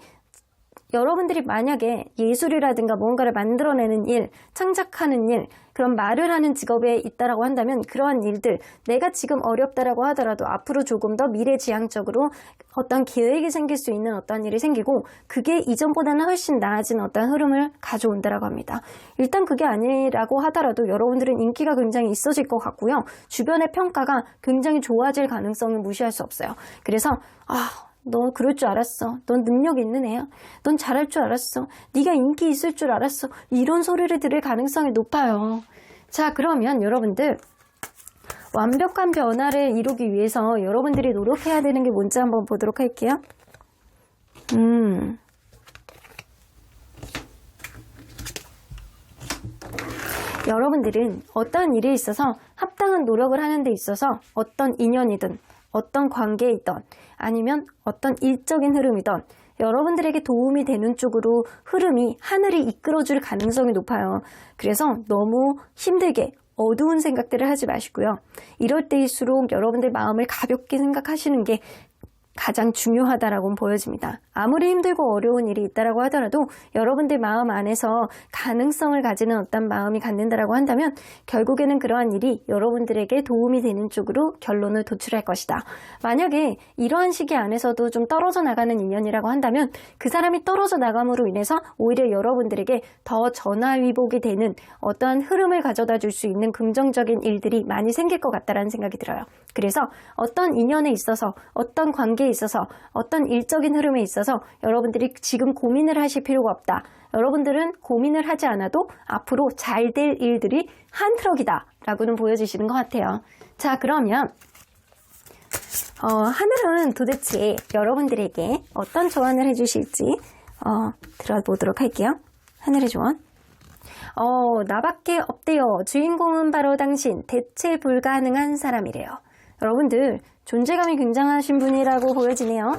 여러분들이 만약에 예술이라든가 뭔가를 만들어내는 일, 창작하는 일, 그런 말을 하는 직업에 있다라고 한다면 그러한 일들, 내가 지금 어렵다라고 하더라도 앞으로 조금 더 미래지향적으로 어떤 계획이 생길 수 있는 어떤 일이 생기고 그게 이전보다는 훨씬 나아진 어떤 흐름을 가져온다라고 합니다. 일단 그게 아니라고 하더라도 여러분들은 인기가 굉장히 있어질 것 같고요. 주변의 평가가 굉장히 좋아질 가능성을 무시할 수 없어요. 그래서 너 그럴 줄 알았어. 넌 능력 있는 애야. 넌 잘할 줄 알았어. 네가 인기 있을 줄 알았어. 이런 소리를 들을 가능성이 높아요. 자, 그러면 여러분들 완벽한 변화를 이루기 위해서 여러분들이 노력해야 되는 게 뭔지 한번 보도록 할게요. 여러분들은 어떤 일에 있어서 합당한 노력을 하는 데 있어서 어떤 인연이든 어떤 관계이든 아니면 어떤 일적인 흐름이든 여러분들에게 도움이 되는 쪽으로 흐름이 하늘이 이끌어줄 가능성이 높아요. 그래서 너무 힘들게 어두운 생각들을 하지 마시고요. 이럴 때일수록 여러분들 마음을 가볍게 생각하시는 게 가장 중요하다라고 보여집니다. 아무리 힘들고 어려운 일이 있다라고 하더라도 여러분들 마음 안에서 가능성을 가지는 어떤 마음이 갖는다라고 한다면 결국에는 그러한 일이 여러분들에게 도움이 되는 쪽으로 결론을 도출할 것이다. 만약에 이러한 시기 안에서도 좀 떨어져 나가는 인연이라고 한다면 그 사람이 떨어져 나감으로 인해서 오히려 여러분들에게 더 전화위복이 되는 어떠한 흐름을 가져다 줄 수 있는 긍정적인 일들이 많이 생길 것 같다라는 생각이 들어요. 그래서 어떤 인연에 있어서 어떤 관계에 있어서 어떤 일적인 흐름에 있어서 여러분들이 지금 고민을 하실 필요가 없다. 여러분들은 고민을 하지 않아도 앞으로 잘 될 일들이 한 트럭이다 라고는 보여주시는 것 같아요. 자, 그러면 하늘은 도대체 여러분들에게 어떤 조언을 해주실지 들어보도록 할게요. 하늘의 조언. 나밖에 없대요. 주인공은 바로 당신. 대체 불가능한 사람이래요. 여러분들 존재감이 굉장하신 분이라고 보여지네요.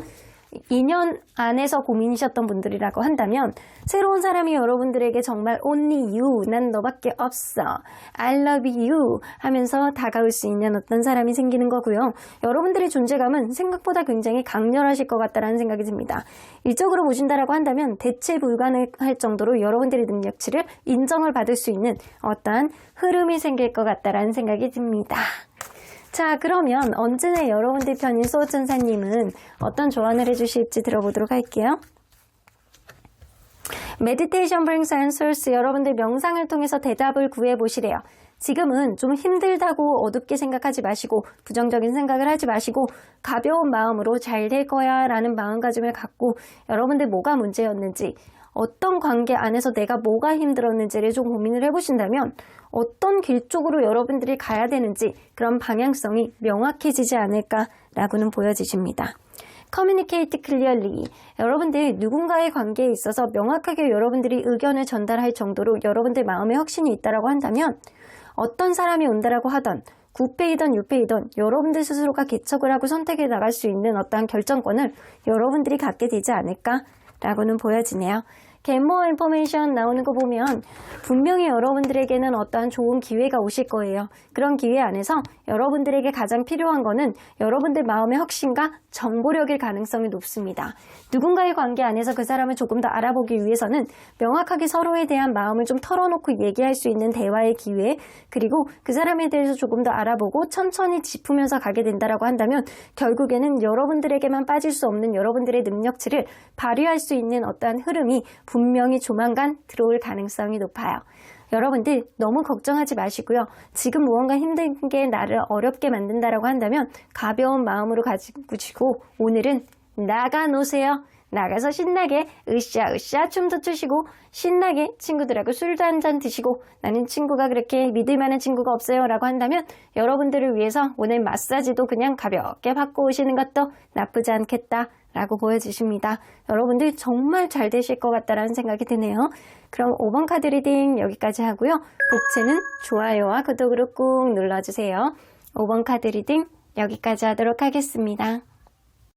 2년 안에서 고민이셨던 분들이라고 한다면 새로운 사람이 여러분들에게 정말 only you, 난 너밖에 없어, I love you 하면서 다가올 수 있는 어떤 사람이 생기는 거고요. 여러분들의 존재감은 생각보다 굉장히 강렬하실 것 같다는 생각이 듭니다. 일적으로 보신다라고 한다면 대체 불가능할 정도로 여러분들의 능력치를 인정을 받을 수 있는 어떠한 흐름이 생길 것 같다는 생각이 듭니다. 자, 그러면 언제나 여러분들 편인 소천사님은 어떤 조언을 해주실지 들어보도록 할게요. Meditation brings answers. 여러분들 명상을 통해서 대답을 구해보시래요. 지금은 좀 힘들다고 어둡게 생각하지 마시고 부정적인 생각을 하지 마시고 가벼운 마음으로 잘 될 거야 라는 마음가짐을 갖고 여러분들 뭐가 문제였는지, 어떤 관계 안에서 내가 뭐가 힘들었는지를 좀 고민을 해보신다면 어떤 길 쪽으로 여러분들이 가야 되는지 그런 방향성이 명확해지지 않을까라고는 보여지십니다. Communicate clearly. 여러분들 누군가의 관계에 있어서 명확하게 여러분들이 의견을 전달할 정도로 여러분들 마음에 확신이 있다고 한다면 어떤 사람이 온다라고 하던 구패이든 유패이든 여러분들 스스로가 개척을 하고 선택해 나갈 수 있는 어떠한 결정권을 여러분들이 갖게 되지 않을까라고는 보여지네요. Get more information 나오는 거 보면 분명히 여러분들에게는 어떠한 좋은 기회가 오실 거예요. 그런 기회 안에서 여러분들에게 가장 필요한 거는 여러분들 마음의 확신과 정보력일 가능성이 높습니다. 누군가의 관계 안에서 그 사람을 조금 더 알아보기 위해서는 명확하게 서로에 대한 마음을 좀 털어놓고 얘기할 수 있는 대화의 기회, 그리고 그 사람에 대해서 조금 더 알아보고 천천히 짚으면서 가게 된다라고 한다면 결국에는 여러분들에게만 빠질 수 없는 여러분들의 능력치를 발휘할 수 있는 어떠한 흐름이 분명히 조만간 들어올 가능성이 높아요. 여러분들 너무 걱정하지 마시고요. 지금 무언가 힘든 게 나를 어렵게 만든다라고 한다면 가벼운 마음으로 가지고 오늘은 나가 노세요. 나가서 신나게 으쌰으쌰 춤도 추시고 신나게 친구들하고 술도 한잔 드시고, 나는 친구가 그렇게 믿을 만한 친구가 없어요 라고 한다면 여러분들을 위해서 오늘 마사지도 그냥 가볍게 받고 오시는 것도 나쁘지 않겠다 라고 보여주십니다. 여러분들 정말 잘 되실 것 같다라는 생각이 드네요. 그럼 5번 카드 리딩 여기까지 하고요. 복채는 좋아요와 구독으로 꾹 눌러주세요. 5번 카드 리딩 여기까지 하도록 하겠습니다.